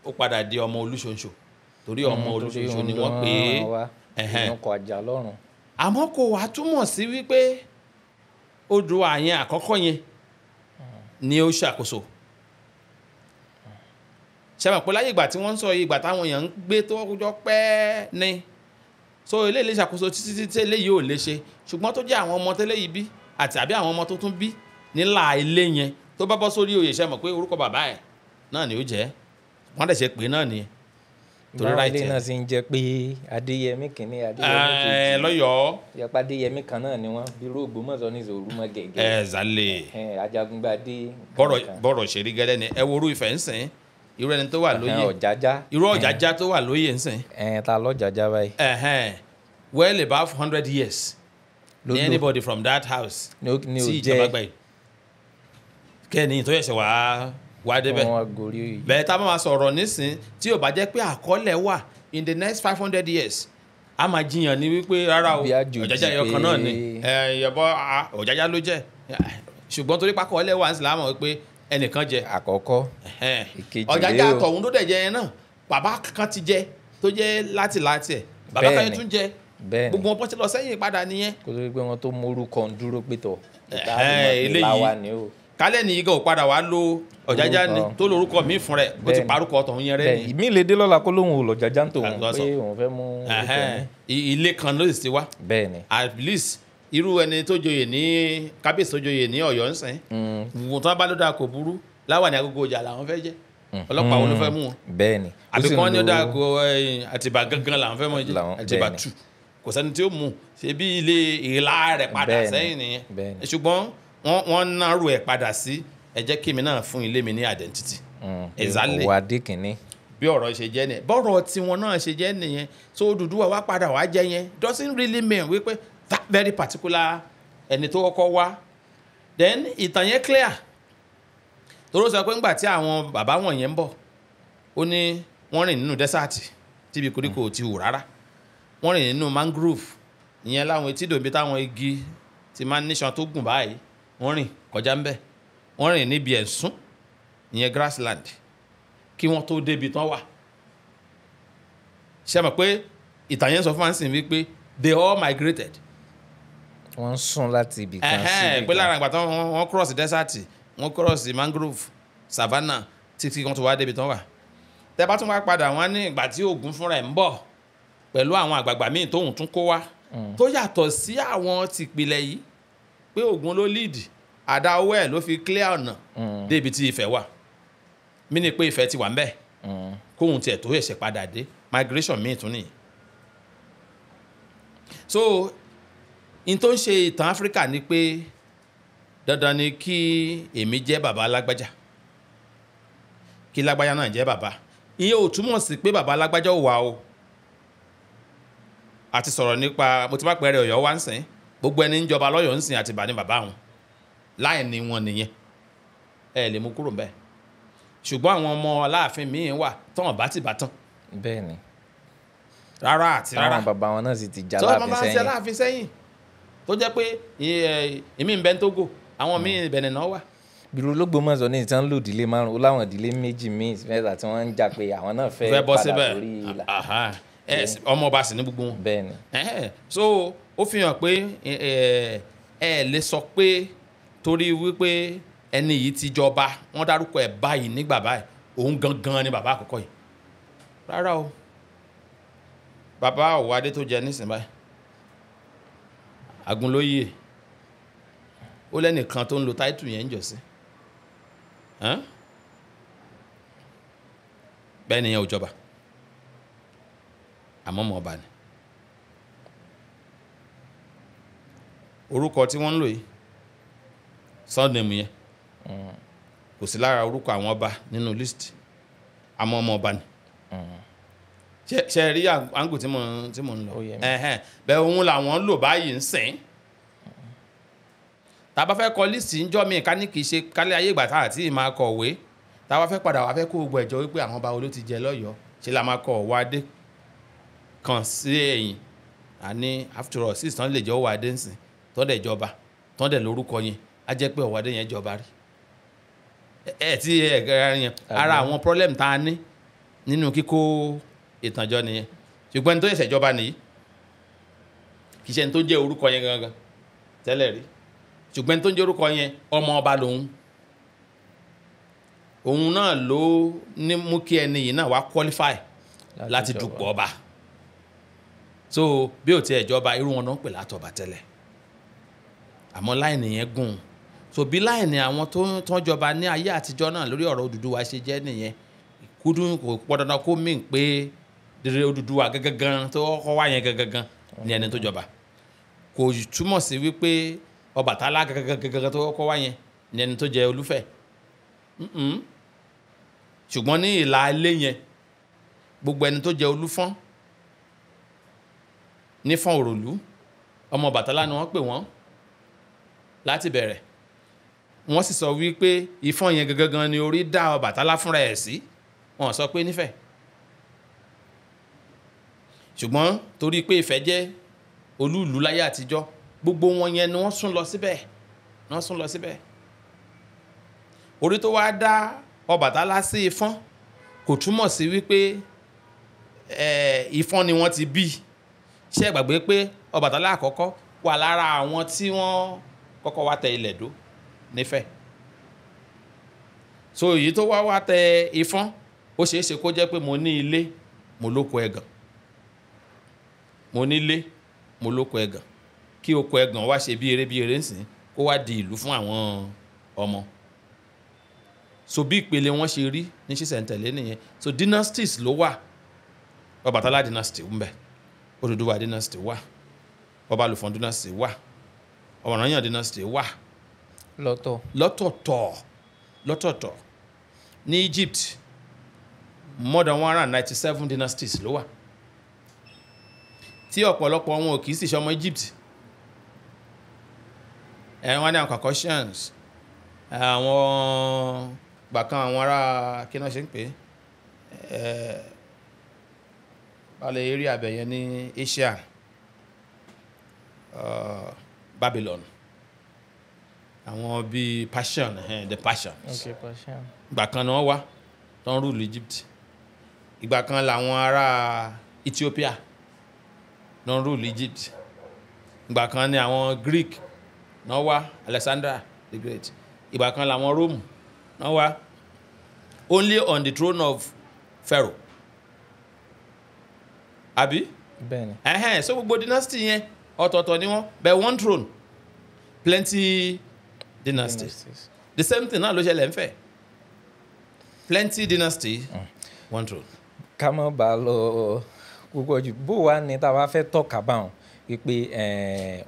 ó padà di ọmọ Olúṣòǹṣò. Torí ọmọ Olúṣòǹṣò ni wọ́n pè é. Ọkọ̀ àjà lọ́rùn. Àmọ́ kò wá túmọ̀ sí wípé Odùduwà yẹn àkọ́kọ́ yẹn ni ó ṣàkóso. Ṣé mọ̀ pé láyé ìgbà tí wọ́n ń sọ ìgbà táwọn èèyàn ń gbé tó jọ pẹ́ ni. So eléyìí lè ṣàkóso títí tí eléyìí ò lè ṣe. Ṣùgbọ́n tó jẹ́ àwọn ọmọ tẹ́lẹ̀ yìí bí àti àbí àwọn ọmọ tó tún bí nílà ilé yẹn tó bá bọ́ sórí oyè, ṣé mọ̀ pé orúkọ bàbá ẹ̀ náà ni ó jẹ́. Wọ́n dẹ̀ ṣe pé náà nìyẹn. Torí ráìtì náà sì ń jẹ́ pé Adéyẹmí kìíní, Adéyẹmí kejì. Lọ́yọ̀ọ́. Yẹpa Adéyẹmí kan náà ni wọ́n, bí irú Ògbómọ̀ṣọ́ ní Òrùmọ gẹ̀gẹ̀. Zálẹ̀. Ajagungbadé. Bọ́rọ̀ ṣe rí gẹ́lẹ́ ni. Ẹ wo orú Ifẹ̀ ń sìn. Irú ẹni tó wà lóyè. Ọ̀jájá. Irú Ọ̀jájá tó wà lóyè ń sìn. Ta lọ́jájá báyìí. Well above 100 years. ní anybody from that house ní tí ìjọba gbà yìí kẹ́ni tó yẹ̀ṣẹ̀ wá débẹ̀ bẹ́ẹ̀ tá a máa sọ̀rọ̀ nísìn tí ò bá jẹ́ pé àkọọ́lẹ̀ wà in the next 500 years a máa jiyàn ní wípé rárá o Ọ̀jájá ẹyọ kan náà ni ẹ̀yọ̀bọ Ọ̀jájá ló jẹ́ ṣùgbọ́n torí pákọ̀ọ́lẹ̀ wà nísìn láàmú pé ẹnìkan jẹ àkọ́kọ́ ìkejì rèé o Ọ̀jájá tọ̀hún tó dẹ̀ jẹ yẹn náà bàbá kan ti jẹ tó jẹ́ láti ẹ̀ bàbá kan tún jẹ gbogbo wọn pọ́n ti lọ sẹ́yìn padà nìyẹn. kó tó gbé wọn tó mórúkọ ń dúró pé tọ̀ eléyìí kálẹ̀ ní igá ò padà wá lo Ọ̀jájá ni tó lórúkọ míì fún rẹ̀ bó ti parúkọ tọ̀hún yẹn rẹ̀ ni. ìmí lè dé lọ́la kó lóun ò lọ́jájá ń tòun pé òun fẹ́ mú orúkọ mi. ilé kan ló sì ti wá. bẹ́ẹ̀ni. at least irú ẹni tó joyè ní kábíyèsí tó joyè ní Ọ̀yọ́ ń sìn. wọ́n tán bá ló dáa kò burú láwà ní agogo ọjà làwọn fẹ́ jẹ́ ọlọ́pàá wọn ló fẹ́ mú wọn. bẹ́ẹ̀ni. àbí kí wọ́n ní ó dáa kó Àtìbà gangan làwọn fẹ́ mọ̀ jẹ́ Àtìbà 2 kò sẹ́ni tí ó mú ṣe bí ilé ìlà rẹ̀ padà sẹ́yìn nìyẹn ṣùgbọ́n wọ́n náró ẹ̀ padà sí ẹ jẹ́ kí mi náà fún ilé mi ní identity. exactly òwò adé kìíní. bí ọ̀rọ̀ ṣe jẹ́ nìyẹn bọ́rọ̀ tiwọn náà ṣe jẹ́ nìyẹn so Odùduwà wá padà wá jẹ́ yẹn doesn't really mean wípé that very particular ẹni tó kọ́kọ́ wá then ìtàn yẹn clear toró sọ pé ńgbà tí àwọn bàbá wọ̀nyẹn ń bọ̀ ó ní wọ́n rìn nínú dẹ́sàtì tíbi koríko ti hù rárá wọ́n rìn nínú mangrove ìyẹn láwọn etí dòbí táwọn igi ti máa ń níṣan tó gùn báyìí wọ́n rìn kọjá ń bẹ̀ wọ́n rìn níbi ẹ̀sùn ìyẹn grassland kí wọ́n tó débi tán wà ṣe mọ̀ pé ìtàn yẹn sọ fún wa nísìnyí wípé they all migrated. wọ́n sún láti ibì kan sí ibì kan. pé lára ìgbà tán wọ́n cross desert wọ́n cross mangrove savannah títí wọ́n tó wá débi tán wà tẹ́ bá tún wá padà wọ́n ní ìgbà tí Ògún fúnra ẹ̀ ń bọ̀ pẹ̀lú àwọn àgbààgbà míì tóun tún kó wá tó yàtọ̀ sí àwọn tìpìlẹ̀ yìí pé Ògún ló lead àdá owó ẹ̀ ló fi clear ọ̀nà débi tí Ifẹ̀ wà mí ni pé Ifẹ̀ ti wà ń bẹ̀ kóhun tiẹ̀ tó ẹ̀ṣẹ̀ padà dé migration míì tún nìyí. so in tó ń ṣe ìtàn Áfíríkà ni pé dandan ni kí èmi jẹ́ bàbá Lágbájá kí Lágbájá náà jẹ́ bàbá ìyẹn ò túmọ̀ sí pé bàbá Lágbájá ò wà o àti sọ̀rọ̀ nípa mo ti má pẹ́rẹ́ Ọ̀yọ́ wá ń sìn gbogbo ẹni ń jọba lọ́yọ̀ ń sìn Àtìbà ní bàbá wọn láì ní wọn nìyẹn ẹ lè mú kúrò mbẹ ṣùgbọ́n àwọn ọmọ Aláàfin míín wà tán bá ti bá tán. bẹ́ẹ̀ni. rárá àti rárá àwọn bàbá wọn náà sì ti já Láàfin sẹ́yìn tó jẹ́ pé èmi ń bẹ ní Tógò àwọn míín Bẹ̀nẹ̀ náà wà. bírò l'Ógbómọ̀ṣọ́ ní ìtàn lò ìdílé márùn ó láwọn ìdílé méjì míì mẹ́ta tí wọ́n ń jà pé àwọn náà fẹ́ bọ́ padà síbẹ̀ sórí ìlà. ọmọ ọba sì ní gbogbo wọn. bẹ́ẹ̀ni. so ó fi hàn pé ẹ lè sọ pé torí wípé ẹni yìí ti jọba wọ́n dárúkọ ẹ̀ báyìí nígbà báyìí òun gangan ni bàbá àkọ́kọ́ yìí rárá o bàbá Ọ̀wádé tó jẹ nísìnyí báyìí Àgúnlóyè ó lẹ́nìkan tó ń lo táìtù yẹn ń jọ sí bẹ́ẹ̀ ni yẹn ò jọba àmọ́ ọmọ ọba ni orúkọ tí wọ́n ń lò yìí sọ́ọ̀nẹ̀mù yẹn kò sí lára orúkọ àwọn ọba nínú list àmọ́ ọmọ ọba ni ṣe rí àǹgù tí mo ń lọ bẹ́ẹ̀ òun làwọn lò báyìí ń sìn tá a bá fẹ́ kọ list ń jọ́ mi ká ní kì í ṣe kálẹ̀ ayé ìgbà tá àti ì máa kọ̀wé tá a bá fẹ́ padà wá fẹ́ kó gbogbo ẹ̀jọ́ wípé àwọn ọba wo ló ti jẹ lọ́yọ̀ọ́ ṣe la máa kọ Ọ̀wádé kan sí ẹ̀yìn àní after all six tán lè jẹ́ Ọ̀wádé ńsìn tọ́dẹ̀ ìjọba tọ́dẹ̀ lórúkọ yẹn á jẹ́ pé Ọ̀wádé yẹn jọba rí tí yẹn ara àwọn problem tá a ní nínú kíkó ìtànjọ nìyẹn ṣùgbọ́n ní tó ṣẹ̀ṣẹ̀ jọba nìyí kì í ṣe ní tó jẹ́ orúkọ yẹn gangan tẹ́lẹ̀ rí ṣùgbọ́n ní tó jẹ́ orúkọ yẹn ọmọ ọba lòun òun náà ló ní mú kí ẹni yìí náà wá qualify láti dupò ọba so bí ò tiẹ̀ jọba irú wọn náà ń pè látọba tẹ́lẹ̀ àmọ́ láìní yẹn gùn so bí láìní àwọn tó ń jọba ní ayé àtijọ́ náà lórí ọ̀rọ̀ Odùduwà ṣe jẹ́ nìyẹn kúdùn kò pọ̀ dandan kó mí pé dèrè Odùduwà gangan tó kọ́ wá yẹn gangan ní ẹni tó jọba kò túmọ̀ sí wípé Ọbàtálá gangan tó kọ́ wá yẹn ní ẹni tó jẹ Olúfẹ̀ ṣùgbọ́n ní ìlà ilé yẹn gbogbo ẹni tó jẹ Olúfọ́n nífọ̀n Òròlú ọmọ Ọbàtálá ni wọ́n pè wọ́n láti bẹ̀rẹ̀ wọ́n sì sọ wípé Ifọ̀n yẹn gangan ni orí dá Ọbàtálá fúnra ẹ̀ sí wọ́n sọ pé nífẹ̀ ṣùgbọ́n torí pé Ifẹ̀ jẹ́ olúùlú láyé àtijọ́ gbogbo wọn yẹn ni wọ́n sún lọ síbẹ̀ orí tó wá dá Ọbàtálá sí Ifọ̀n kò túmọ̀ sí wípé Ifọ̀n ni wọ́n ti bí ṣé ẹ gbàgbé pé Ọbàtálá àkọ́kọ́ wà lára àwọn tí wọ́n kọ́kọ́ wá tẹ ilẹ̀ dó nífẹ̀ so èyí tó wá tẹ Ifọ̀n ó ṣeé ṣe kó jẹ́ pé mo ní ilé mo lóko ẹ̀gàn mo nílé mo lóko ẹ̀gàn kí oko ẹ̀gàn wá ṣe bí eré ńsìn kó wá di ìlú fún àwọn ọmọ so bí ìpele wọn ṣe rí ní ṣísẹ̀ntẹ̀lé nìyẹn so dynasties ló wà Ọbàtálá dynasty ń bẹ Odùduwà dynasty wà Ọbalùfọ̀n dynasty wà Ọ̀rànyàn dynasty wà lọ́tọ̀ọ̀tọ̀ ní Egypt more than 197 dynasties ló wà tí ọ̀pọ̀lọpọ̀ wọn ò kìí sì ṣọmọ Egypt wọ́n ní àwọn Caucasians àwọn gbàkan àwọn ará kí náà ṣe ń pè balẹ̀ eré abẹ̀yẹ ní Asia Babylon àwọn bíi Persian the Persians gbàkan ni wọ́n wá tó ń rúlu Egypt ìgbà kan làwọn ará Ethiopia ló ń rúlu Egypt ìgbà kan ni àwọn Greek náà wá Alexander the Great ìgbà kan làwọn Rome náà wá only on the throne of Pharaoh àbí bẹ́ẹ̀ni so gbogbo dynasty yẹn ọ̀tọ̀ọ̀tọ̀ ni wọ́n but one throne plenty dynasties the same thing náà ló ṣẹlẹ̀ ń fẹ̀ plenty dynasty one throne. ká mọ́ bá lọ púpọ̀ jù bó wá ní tá a bá fẹ́ tọ́ka báwọn wípé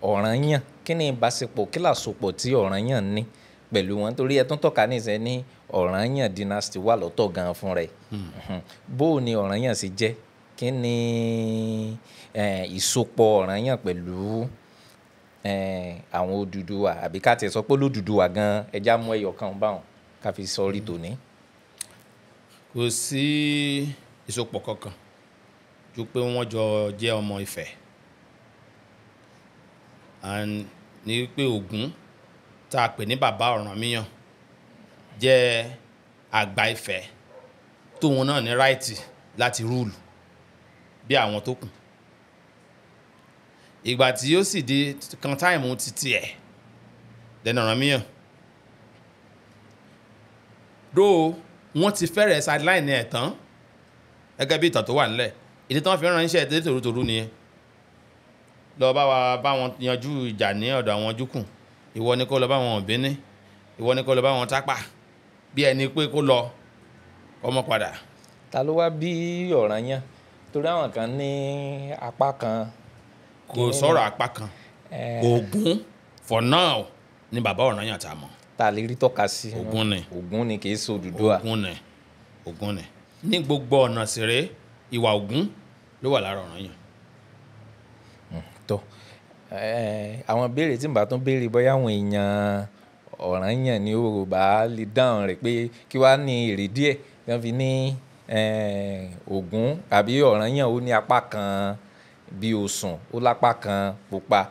Ọ̀rànyàn kí ni ìbáṣepọ̀ kí làsopọ̀ tí Ọ̀rànyàn ní pẹ̀lú wọn torí ẹ tún tọ́ka níṣẹ́ ní Ọ̀rànyàn dynasty wà lọ́tọ̀ gan fún rẹ̀ bó ni Ọ̀rànyàn sì jẹ́ kí ni ìsopọ̀ Ọ̀rànyàn pẹ̀lú àwọn Odùduwà àbí ká tiẹ̀ sọ pé Olódùduwà gan ẹja mú ẹyọ kan báwọn ká fi sọrí tòní. kò sí ìsopọ̀ kankan ju pé wọ́n jọ jẹ́ ọmọ Ifẹ̀ and ní pé Ògún tá a pè ní bàbá Ọ̀rànmíyàn jẹ́ àgbà Ifẹ̀ tóun náà ní ráìtì láti rúùlù bí àwọn tó kù ìgbà tí yóò sì di kan táìmù títí ẹ̀ dẹ̀nà Ọ̀rànmíyàn dó wọ́n ti fẹ́rẹ̀ sideline ẹ̀ tán gẹ́gẹ́ bí ìtàn tó wà nílẹ̀ ìdí tí wọ́n fi ránṣẹ́ tètè tòrótòró nìyẹn lọ bá wọn yanjú ìjà ní ọ̀dọ̀ àwọn Júkù ìwọ ni kó lọ bá wọn Òbíní ìwọ ni kó lọ bá wọn Tápà bí ẹni pé kó lọ ọmọ padà. ta ló wá bí Ọ̀rànyàn torí àwọn kan ní apá kan. kò sọ̀rọ̀ apá kan Ògún for now ni bàbá Ọ̀rànyàn tá a mọ̀. ta lè rí tọ́ka sí. Ògún ni kì í ṣe Odùduwà. Ògún ni ní gbogbo ọ̀nà sèré ìwà Ògún ló wà lára Ọ̀rànyàn. tó àwọn béèrè tí n bá tún béèrè bóyá àwọn èèyàn Ọ̀rànyàn ní Yorùbá lè dáhùn rẹ̀ pé kí wàá ní èrèdí ẹ̀ tí wọ́n fi ní Ògún àbí Ọ̀rànyàn ó ní apá kan bí Ọ̀ṣun ó lápá kan pupa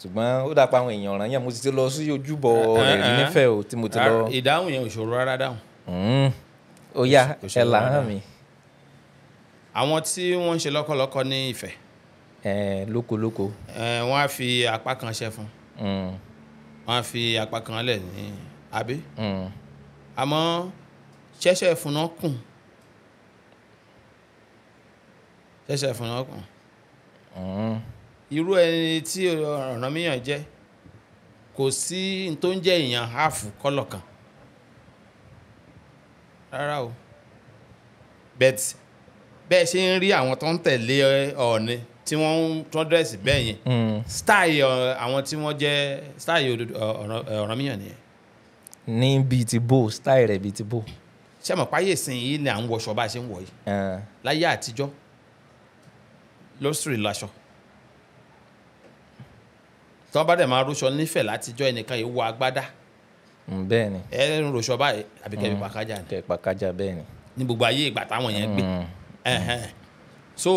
ṣùgbọ́n ó dàpọ̀ àwọn èèyàn Ọ̀rànyàn mo ti lọ sí ojúbọ rẹ̀ rí nífẹ̀ẹ́ o tí mo ti lọ. ìdáhùn yẹn ò ṣòro rárá dáhùn. ó yá ẹ là hàn mí. àwọn tí wọ́n ń ṣe lọ́kọ̀lọ́kọ̀ ní Ifẹ̀. lókolóko. wọ́n á fi apá kan ṣẹ́ fún wọ́n á fi apá kan lẹ̀ ní abẹ́ àmọ́ ṣẹ́ṣẹ́ fún náà kùn ṣẹ́ṣẹ́ fún náà kùn irú ẹni tí Ọ̀rànmíyàn jẹ́ kò sí tó ń jẹ́ èèyàn háàfù kọ́lọ̀ kan rárá o bẹ́ẹ̀ ṣe ń rí àwọn tó ń tẹ̀lé Ọọ̀ni tí wọ́n ń tún dírẹ́sì bẹ́ẹ̀ yẹn style àwọn tí wọ́n jẹ́ style Ọ̀rànmíyàn nìyẹn. ní bíi ti bò style rẹ̀ bíi ti bò. ṣé àmọ́ páyé ìsìn yìí ni à ń wọṣọ bá a ṣe ń wọ̀ yìí láyé àtijọ́ lọ́sìrì láṣọ tí wọ́n bá dẹ̀ máa rúṣọ nífẹ̀ẹ́ látijọ́ ẹnìkan yìí wọ agbádá bẹ́ẹ̀ ni ẹ ń rúṣọ báyìí àbí kẹ́ fi pàkájà ni kẹ́ pàkájà bẹ́ẹ̀ ni. ní gbogbo ayé ìgbà táwọn yẹn gbé so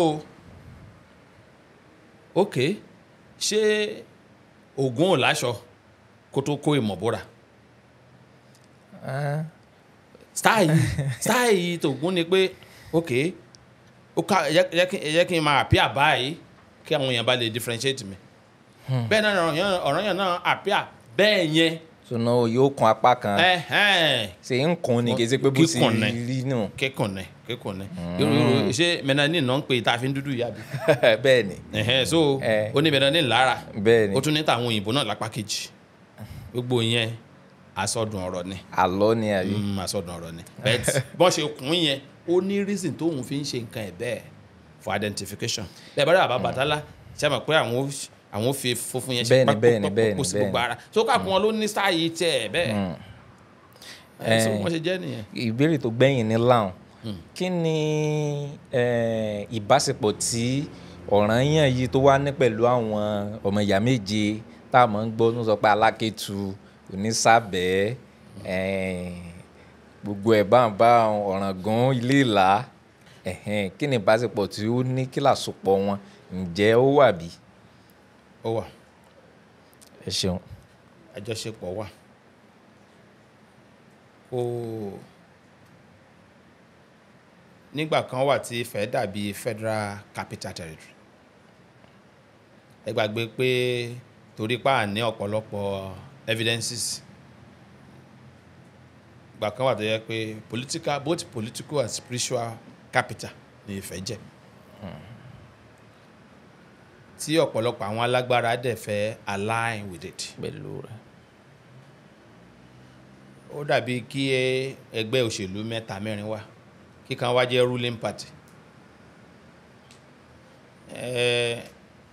ok ṣé Ògún ò láṣọ kó tó kó ìmọ̀ bóra style yìí tògún ni pé ok ẹ jẹ́ kí n máa àpíà báyìí kí àwọn èèyàn bá lè differentiate mi bẹ́ẹ̀ náà ọ̀ràn yẹn náà àpíà bẹ́ẹ̀ yẹn. sọnà yóò kun apá kan ṣe ń kun ni kì í ṣe pé bó ṣe rí nù. kíkùn ní ṣé melanin náà ń pè tá a fi ń dúdú yá bi. bẹ́ẹ̀ ni. so ó ní melanin lára bẹ́ẹ̀ ni ó tún ní tàwọn òyìnbó náà lápá kejì gbogbo yẹn àsọdùn ọ̀rọ̀ ni. àlọ́ ni àbí. àsọdùn ọ̀rọ̀ ni but bọ́n ṣe kún yẹn ó ní reason tóun fi ń ṣe nǹkan ẹ̀ bẹ́ẹ̀ for identification. bẹ́ẹ̀ bá dẹ̀ bá Bàtálá ṣe mọ̀ pé àwọn fi funfun yẹn ṣe pápákọ̀ sí gbogbo ara so káàkùn wọn ló ní sáàyè tẹ̀ bẹ́ẹ̀ so wọ́n ṣe jẹ́ nìyẹn. ìbéèrè tó gbẹ̀yìn ní láwọn kí ni ìbáṣepọ̀ tí Ọ̀rànyàn yìí tó wá ní pẹ̀lú àwọn ọmọ ìyá méje tá a mọ̀ ń gbọ́ ní sọ pé Alákétu Onísàbẹ̀ gbogbo ẹ̀ bá ń bá Ọ̀ràngún Ilé-Ìlá kí ni ìbáṣepọ̀ tí ó ní kí làsopọ̀ wọn ǹjẹ́ ó wà bí? ó wà. ẹ ṣeun. àjọṣepọ̀ wà. nígbà kan wà tí Ifẹ̀ dàbí Federal Capital Territory. ẹ gbàgbé pé torí pa ní ọ̀pọ̀lọpọ̀ evidences ìgbà kan wà tó yẹ pé both political and spiritual capital ní Ifẹ̀ jẹ́ tí ọ̀pọ̀lọpọ̀ àwọn alágbára dẹ̀ fẹ́ align with it. pẹ̀lú rẹ̀. ó dàbí kí ẹgbẹ́ òṣèlú mẹ́ta mẹ́rin wà kí kan wá jẹ́ ruling party.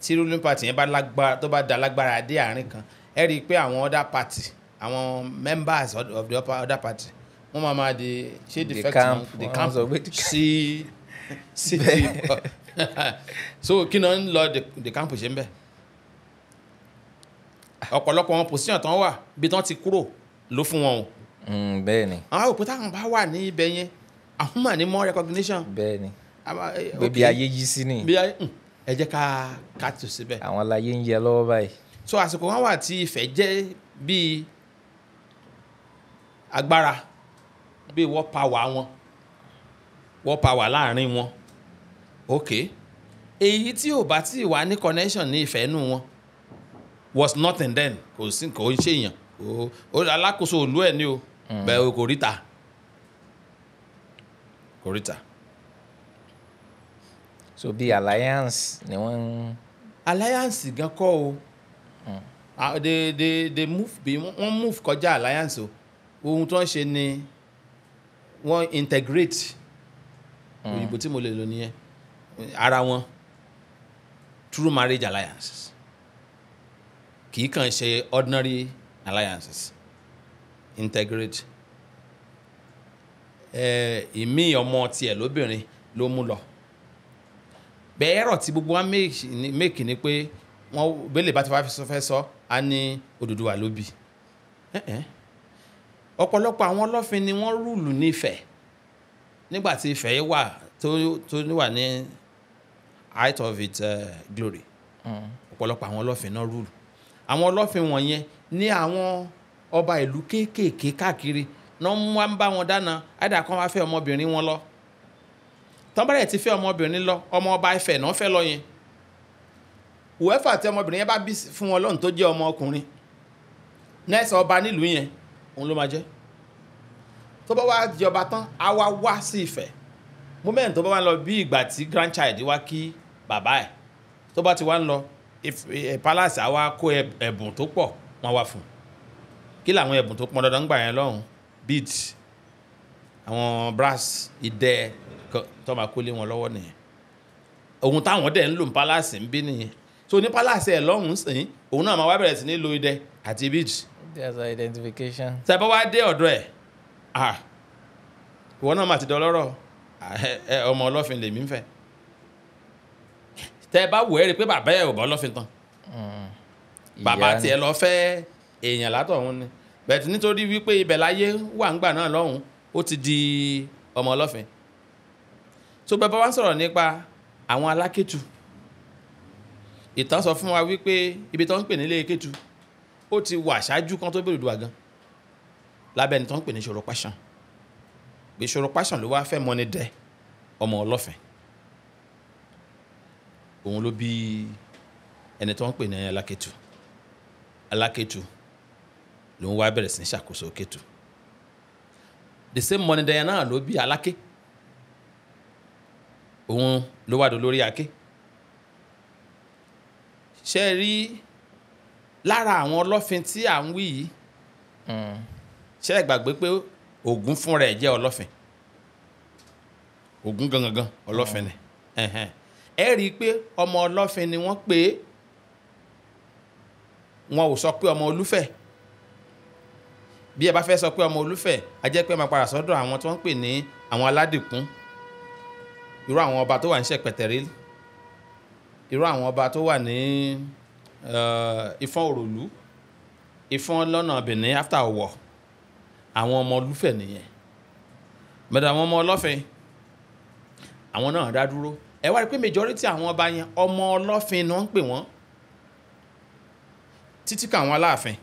tí ruling party yẹn bá lágbára tó bá da lágbára dé àárín kan ẹ rí i pé àwọn other party àwọn members of the other party wọ́n máa di ṣé the camp sí so kí náà ń lọ the camp ṣe ń bẹ̀ ọ̀pọ̀lọpọ̀ wọn position tán wà bí tán ti kúrò ló fún wọn o. bẹ́ẹ̀ ni. àwọn òpó táwọn bá wà ní ibẹ̀ yẹn àwọn mà ní more recognition. bẹ́ẹ̀ ni bébí ayé yí sí ni. ẹ jẹ́ ká tù síbẹ̀. àwọn aláyé ń yẹ lọ́wọ́ báyìí. so àsìkò wọn wà tí Ifẹ̀ jẹ́ bíi agbára bíi war power láàrin wọn ok èyí tí ò bá tí wà ní connection ní Ifẹ̀ nù wọn was nothing then kò ń ṣèyàn alákòóso òlú ẹ̀ ní o bẹ́ẹ̀ kò ríta. so bí alliance ni wọ́n. alliance gan kọ́ o they move bí wọ́n move kọjá alliance o ohun tó ń ṣe ni wọ́n integrate òyìnbó tí mo lè lò nìyẹn ara wọn through marriage alliances kì í kàn ṣe ordinary alliances integrate ìmí ọmọ tiẹ̀ lóbìnrin ló mú lọ bẹ́ẹ̀ ẹ̀rọ tí gbogbo wa make ni pé wọ́n bẹ́lẹ̀ bá ti fẹ́ sọ á ní Odùduwà ló bí ọ̀pọ̀lọpọ̀ àwọn ọlọ́fin ni wọ́n rúùlù ní Ifẹ̀ nígbà tí Ifẹ̀ wà tó wà ní height of its glory ọ̀pọ̀lọpọ̀ àwọn ọlọ́fin náà rúùlù àwọn ọlọ́fin wọ̀nyẹn ní àwọn ọba ìlú kéékèèké káàkiri náà wọ́n ń bá wọn dáná àdá kan wá fẹ́ ọmọbìnrin wọn lọ tọ́nbẹ̀rẹ̀ ti fẹ́ ọmọbìnrin lọ ọmọ ọba Ifẹ̀ náà fẹ́ lọ yẹn whoever tí ọmọbìnrin yẹn bá bí fún wọn lọ́nà tó jẹ́ ọmọ ọkùnrin nẹ́ẹ̀sì ọba nílùú yẹn òun ló máa jẹ́ tó bá wá di ọba tán á wá sí Ifẹ̀ moment tó bá wá lọ bí ìgbà tí grandchild wá kí bàbá ẹ̀ tó bá ti wá ń lọ palace á wá kó ẹ̀bùn tó pọ̀ wọ́n wá fún kí làwọn ẹ̀bùn tó pọn dandan gbà yẹn lọ́hùn beads àwọn brass idẹ tó máa kó lé wọn lọ́wọ́ nìyẹn ohun táwọn dẹ̀ ń lò ní palace ń bí nìyẹn so ní palace ẹ̀ lọ́hùn sìn òun náà máa wá bẹ̀rẹ̀ sí ní lo idẹ àti beads. there's an identification. tẹ́ bá wá dé ọ̀dọ̀ ẹ̀ ìwọ náà máa ti dọlọ́rọ̀ ọmọ ọlọ́fin lèmi ń fẹ́ tẹ́ bá wò ẹ́ rí pé bàbá ẹ̀ ò bá ọlọ́fin tán bàbá tiẹ̀ lọ fẹ́ èèyàn látọ̀hún ni bẹ̀t nítorí wípé ibẹ̀ láyé wà ńgbà náà lọ́hùn ó ti di ọmọ ọlọ́fin. tó bẹ́ẹ̀ bá wá ń sọ̀rọ̀ nípa àwọn alákẹ́tù ìtàn sọ fún wa wípé ibi tó ń pè nílé Kétu ó ti wà ṣáájú kan tó bẹ̀rẹ̀ Oòduà gan lábẹ́ ẹni tó ń pè ní Ṣòro Pàṣán bí Ṣòro Pàṣán ló wá fẹ́ mọ́ni dẹ ọmọ ọlọ́fin òun ló bí ẹni tó ń pè ní Alákẹ́tù ló ń wá bẹ̀rẹ̀ sí ní ṣàkóso Kétu the same mọ́ni dẹ náà ló bí Aláké òun ló wá dolórí Aké ṣe rí lára àwọn ọlọ́fin tí à ń wí yìí ṣe é gbàgbé pé Ògún fúnra ẹ̀ jẹ́ ọlọ́fin Ògún gangan ọlọ́fin ni ẹ rí i pé ọmọ ọlọ́fin ni wọ́n pè é wọn ò sọ pé ọmọ Olúfẹ̀ bí ẹ bá fẹ́ sọ pé ọmọ Olúfẹ̀ a jẹ́ pé máa padà sọ́dọ̀ àwọn tí wọ́n pè ní àwọn Aládìkún irú àwọn ọba tó wà ní Ṣẹ̀pẹ̀tẹ̀rí irú àwọn ọba tó wà ní Ifọ̀n Òròlú Ifọ̀n lọ́nà Benin after Ọ̀wọ̀ àwọn ọmọ Olúfẹ̀ nìyẹn mẹ́ta àwọn ọmọ ọlọ́fin àwọn náà dá dúró ẹ wá rí pé majority àwọn ọba yẹn ọmọ ọlọ́fin ni wọ́n ń pè wọ́n títí káwọn Aláàfin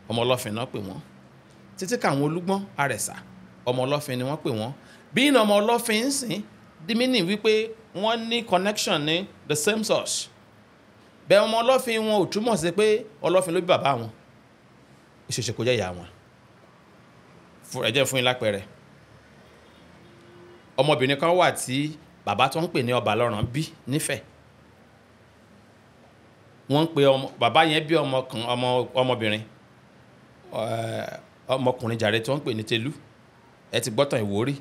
ọmọ ọlọ́fin náà pè wọ́n títí káwọn Olúgbọ́n Àrẹ̀sà ọmọ ọlọ́fin ni wọ́n pè wọ́n bí iná ọmọ ọlọ́fin ń sìn dímínì wípé wọ́n ní connection ní the same source bẹ́ẹ̀ ọmọ ọlọ́fin wọn ò túmọ̀ sí pé ọlọ́fin ló bí bàbá wọn ìṣẹ̀ṣẹ̀ kò jẹ́ ìyá wọn ẹ jẹ́ fún yín lápẹẹrẹ ọmọbìnrin kan wà tí bàbá tó ń pè ní Ọbalọ́ràn bí nífẹ̀ẹ́ wọ́n ń pe bàbá yẹn bí ọmọbìnrin ọmọkùnrin jàre tó ń pè ní Tẹ̀lú ẹ ti gbọ́tàn Ìwórì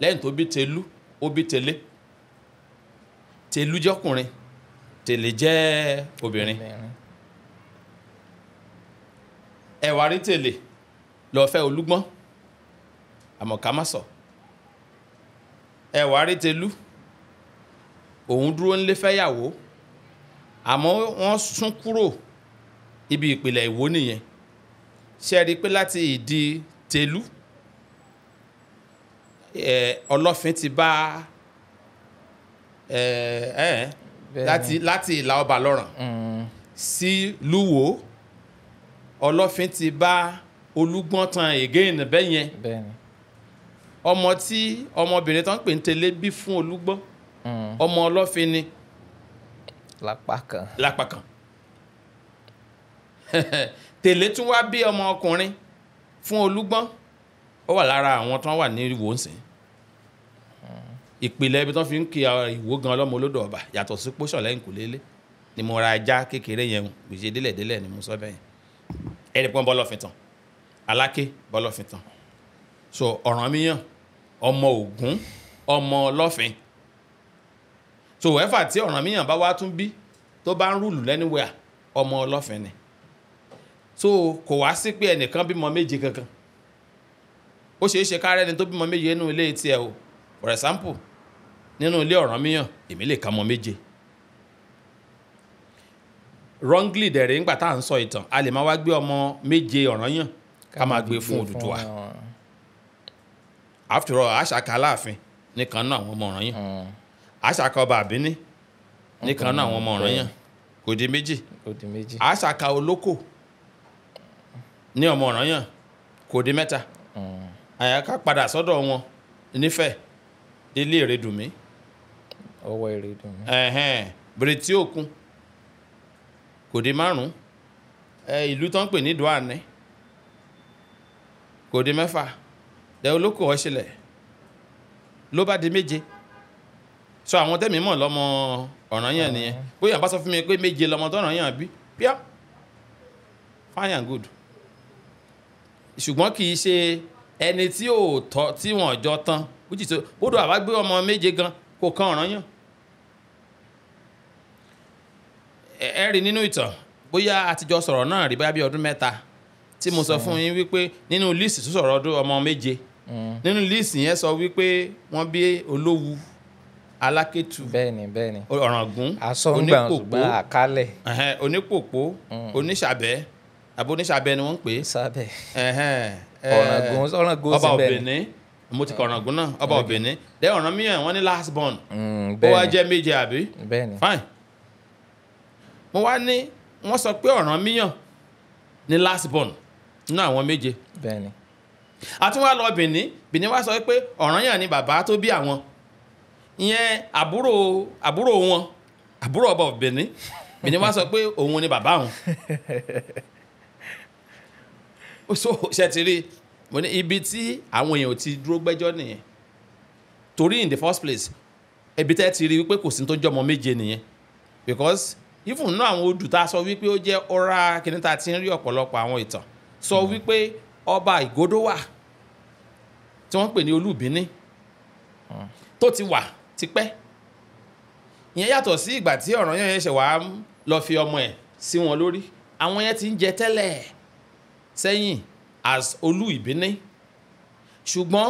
lẹ́yìn tó bí Tẹ̀lú ó bí Tẹ̀lé Tẹ̀lú jẹ́ ọkùnrin Tẹ̀lé jẹ́ obìnrin ẹ wá rí Tẹ̀lé lọ fẹ́ Olúgbọ́n Àmọ̀kámásọ̀ ẹ wá rí Tẹ̀lú òun dúró ńlé fẹ́yàwó àmọ́ wọ́n sún kúrò ibi ìpìlẹ̀ Ìwó nìyẹn ṣe rí pé láti ìdí Tẹ̀lú ọlọ́fin ti bá láti ìlà Ọbalọ́ràn sí Lúwo ọlọ́fin ti bá Olúgbọ́n tan again bẹ́yẹn ọmọ tí ọmọbìnrin tó ń pè ní Tẹ̀lé bí fún Olúgbọ́n ọmọ ọlọ́fin ni lápá kan Tẹ̀lé tún wá bí ọmọ ọkùnrin fún Olúgbọ́n ó wà lára àwọn tó wà ní Ìwó ńsìn ìpìlẹ̀ ibi tó fi ń kí Ìwó gan ọlọ́mọ Olódò Ọba yàtọ̀ sí pósọ̀ lẹ́yìn kò lélẹ̀ ni mo ra ajá kékeré yẹn gbèsè délẹ̀délẹ̀ ni mo sọ bẹ́ẹ̀ ẹ̀rì pọ́n bọ́lọ́fin tán Aláké bọ́lọ́fin tán so Ọ̀rànmíyàn ọmọ Ògún ọmọ ọlọ́fin so ẹ̀fà tí Ọ̀rànmíyàn bá wá tún bí tó bá ń rúlù lẹ́niwẹ̀ẹ́ ọmọ ọlọ́fin ni so kò wá sí pé ẹnìkan bímọ méje kankan ó ṣeé ṣe kárẹ́ ni tó bímọ méje nínú ilé tiẹ̀ o for example nínú ilé Ọ̀rànmíyàn èmi lè ka mọ méje wrongly dẹ̀rẹ̀ ńgbà tá à ń sọ ìtàn a lè máa wá gbé ọmọ méje Ọ̀rànyàn ká máa gbé fún Odùduwà after all àṣàkà Aláàfin nìkan náà àwọn ọmọ Ọ̀rànyàn àṣàkà ọba Àbíní nìkan náà àwọn ọmọ Ọ̀rànyàn kò di méjì àṣàkà Olókò ní ọmọ Ọ̀rànyàn kò di mẹ́ta àyàká padà sọ́dọ̀ wọn nífẹ̀ẹ́ ilé Ìrèdùnmí ọwọ́ Ìrèdùnmí Bìrìtì Òkun kò di márùn ìlú tó ń pè ní Ìdó-Àní kò di mẹ́fà dẹ Olókò Ọ̀ṣìlẹ̀ ló bá di méje so àwọn tẹ́mi mọ̀ lọ́mọ Ọ̀rànyàn nìyẹn bóyá bá sọ fún mi pé méje lọ́mọ tó Ọ̀rànyàn bí píá fine and good ṣùgbọ́n kì í ṣe ẹni tí ò tọ́ tí wọ́n jọ tán bódò àbá gbé ọmọ méje gan kò kan Ọ̀rànyàn ẹ rí nínú ìtàn bóyá àtijọ́ sọ̀rọ̀ náà rí bóyá bí ọdún mẹ́ta tí mo sọ fún yín wípé nínú líìsì tó sọ̀rọ̀ ọdún ọmọ méje nínú líìsì yẹn sọ wípé wọ́n bí Olówu alákẹ́tù bẹ́ẹ̀ni ọ̀ràngún asọ́ngbà ṣùgbọ́n àkálẹ̀ onípòpó oníṣàbẹ́ àbí oníṣàbẹ́ ni wọ́n ń pè é sábẹ́ ọ̀ràngún ọba Ọ̀bẹ̀ní mo ti kọ ọ̀ràngún náà ọba Ọ̀bẹ̀ní dẹ́ Ọ̀rànmíyàn wọ́n ní last born ó wá jẹ́ méje àbí fine mo wá ní wọ́n sọ pé Ọ̀rànmíyàn ní last born nínú àwọn méje àtúnwá lọ Bìní wá sọ pé Ọ̀rànyàn ni bàbá tó bí àwọn ìyẹn àbúrò wọn àbúrò ọba Ọ̀bẹ̀ní Bìní wá sọ pé òun ni bàbá òun so ṣe ti rí mo ní ibi tí àwọn èèyàn ti dúró gbẹ́jọ́ nìyẹn torí in the first place ibi tẹ́ ti rí wípé kò sí tó jọmọ méje nìyẹn because even náà àwọn odù tá a sọ wípé ó jẹ́ ọ̀rá kìíní tá a ti ń rí ọ̀pọ̀lọpọ̀ àwọn ìtàn sọ wípé ọba Ìgódó wà tí wọ́n pè ní Olúbìní tó ti wà tipẹ́ ìyẹn yàtọ̀ sí ìgbà tí Ọ̀rànyàn yẹn ṣe wá lọ fi ọmọ ẹ̀ sí wọn lórí àwọn yẹn ti ń jẹ tẹ́lẹ̀ sẹ́yìn as Olúìbíní ṣùgbọ́n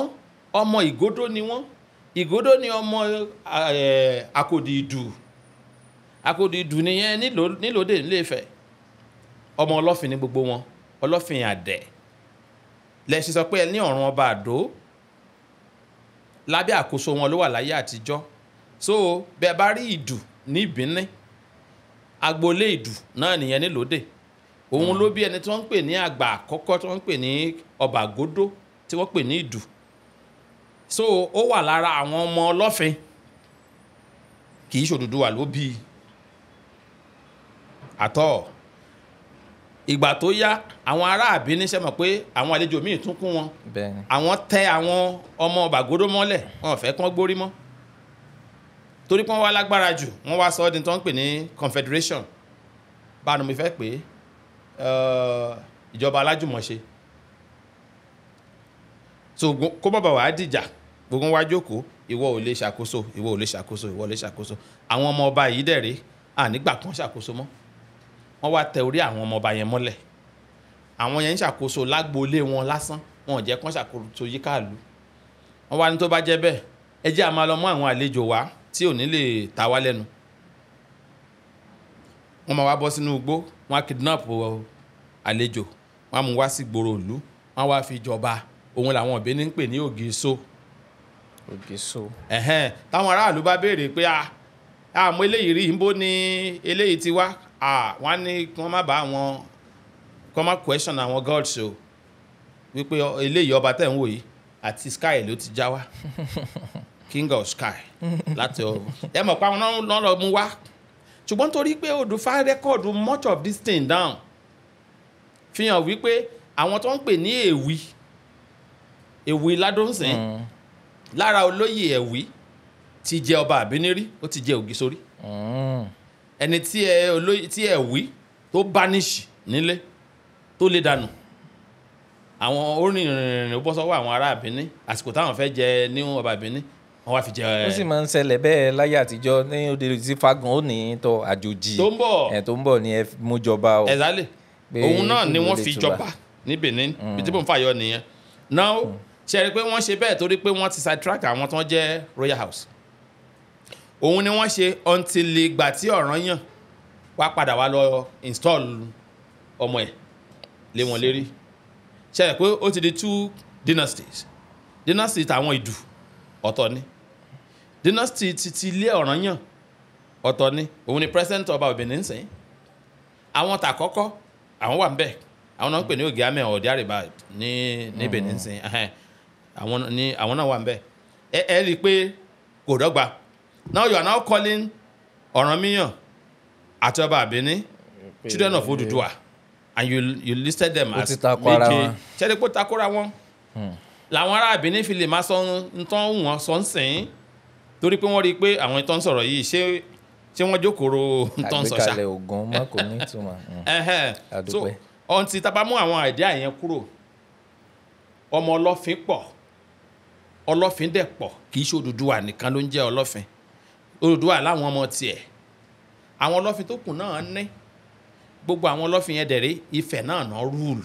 ọmọ Ìgódó ni wọ́n Ìgódó ni ọmọ Akòdììdù Akòdììdù nìyẹn nílòdè Ilé-Ifẹ̀ ọmọ Ọlọ́fin ni gbogbo wọn Ọlọ́fin Àdẹ̀ lẹ́sìn sọ pé ẹ ní ọ̀run ọba Àdó lábẹ́ àkóso wọn ló wà láyé àtijọ́ so bẹ́ẹ̀ bá rí Ìdù ní Ìbíní agboolé Ìdù náà nìyẹn nílòdè òun ló bí ẹni tí wọ́n ń pè ní àgbà àkọ́kọ́ tí wọ́n ń pè ní ọba Àgódó tí wọ́n pè ní Ìdù so ó wà lára àwọn ọmọ Ọlọ́fin kì í ṣòdùdúwà ló bí àtọ́ ìgbà tó yá àwọn ará Ìbíní ṣe mọ̀ pé àwọn àlejò míì tún kún wọn àwọn tẹ àwọn ọmọ ọba Àgódó mọ́lẹ̀ wọn ò fẹ́ kán gbórí mọ́ torí pé wọ́n wá lágbára jù wọ́n wá sọ ọ́ di tí wọ́n ń pè ní confederation báwo ni mo fẹ́ pè é ìjọba alájùmọ̀ṣe so kó bàbá wàá dìjà gbogbo wa jókòó ìwọ ò lè ṣàkóso ìwọ ò lè ṣàkóso ìwọ ò lè ṣàkóso àwọn ọmọ ọba yìí dẹ̀rẹ́ ànígbà kan ṣàkóso mọ́ wọ́n wá tẹ orí àwọn ọmọ ọba yẹn mọ́lẹ̀ àwọn yẹn ń ṣàkóso lágboolé wọn lásán wọn ò jẹ́ kán ṣàkóso yíká ìlú wọ́n wá ní tó bá jẹ́ bẹ́ẹ̀ ẹ jẹ́ a máa lọ mú àwọn àlejò wá tí ò ní lè ta wá lẹ́nu wọ́n máa wá bọ́ sínú igbó wọ́n á kidnap àlejò wọ́n á mú wá sí gbòòrò ìlú wọ́n á wá fi jọba òun làwọn Ìbíní ń pè ní Ògìsó táwọn aráàlú bá béèrè pé àmọ́ eléyìí rí ìbò ní eléyìí ti wá wọ́n á ní kí wọ́n má bá àwọn kí wọ́n má question àwọn gods o wípé eléyìí ọba tẹ̀ ń wò yìí àti sky ló ti já wá king of sky láti ọ̀run ẹ mọ̀ pé àwọn náà lọ mú wá ṣùgbọ́n torí pé Odùfà rẹ́kọ̀dù much of this thing down fi hàn wípé àwọn tó ń pè ní Èwí Ládónsìn lára olóyè Èwí ti jẹ ọba Ìbíní rí ó ti jẹ Ògìsó rí ẹni tí Èwí tó banish nílé tó lè dànù àwọn orìnrìn ó bọ́ sọ́wọ́ àwọn ará Ìbíní àsìkò táwọn fẹ́ jẹ ní ọba Ìbíní wọ́n wá fi jẹ ó sì máa ń ṣẹlẹ̀ bẹ́ẹ̀ láyé àtijọ́ ní òde tí fagun ó ní tọ àjòjì tó ń bọ̀ ní ẹ mú jọba o ẹ̀zálẹ̀ òun náà ni wọ́n fi jọba ní Benin bí tí mò ń fàyọ nìyẹn now ṣe rí pé wọ́n ṣe bẹ́ẹ̀ torí pé wọ́n ti sidetrack àwọn tó ń jẹ́ royal house òun ni wọ́n ṣe until ìgbà tí Ọ̀rànyàn wá padà wá lọ install ọmọ ẹ̀ lé wọn lérí ṣe rí pé ó ti di 2 dynasties dynasty tàwọn Ìdù ọ̀tọ̀ ni dynasty ti ilé Ọ̀rànyàn ọ̀tọ̀ ni òun ni president ọba Benin sìn àwọn tàkọ́kọ́ àwọn wà ń bẹ̀ àwọn náà ń pè ní Ògìámẹ̀ Ọ̀dẹ́àrèbà ní Benin sìn àwọn náà wà ń bẹ̀ ẹ rí i pé kò dọ́gba now you are now calling Ọ̀rànmíyàn àti ọba Benin children of Odùduwà and you listed them as méje ṣẹ́ni pé takora wọn làwọn ará Benin fi lè máa sọ ntọ́ wọn sọ ń sìn torí pé wọ́n rí i pé àwọn ìtọ́ ń sọ̀rọ̀ yìí ṣé wọ́n jókòó ntọ́ ń sọ ṣá. àgbékalẹ̀ Ògún mọ́ kò ní ìtumọ̀. so ọ̀ǹtí tá a bá mú àwọn àìdíà yẹn kúrò ọmọ Ọlọ́fin pọ̀ Ọlọ́fin dẹ̀ pọ̀ kì í ṣe Odùduwà nìkan ló ń jẹ́ Ọlọ́fin Odùduwà láwọn ọmọ tiẹ̀ àwọn Ọlọ́fin tó kù náà ní gbogbo àwọn Ọlọ́fin yẹn dẹ̀rẹ́ Ifẹ̀ náà náà rúùlù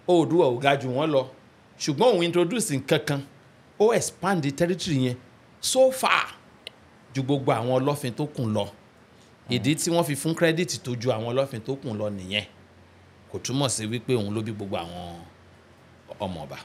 Oòduà ò ga jù wọ́n lọ ṣùgbọ́n òun introduce nǹkan kan ó expand the territory yẹn so far ju gbogbo àwọn ọlọ́fin tó kù lọ ìdí tí wọ́n fi fún credit tó ju àwọn ọlọ́fin tó kù lọ nìyẹn kò túmọ̀ sí wípé òun ló bí gbogbo àwọn ọmọ ọba.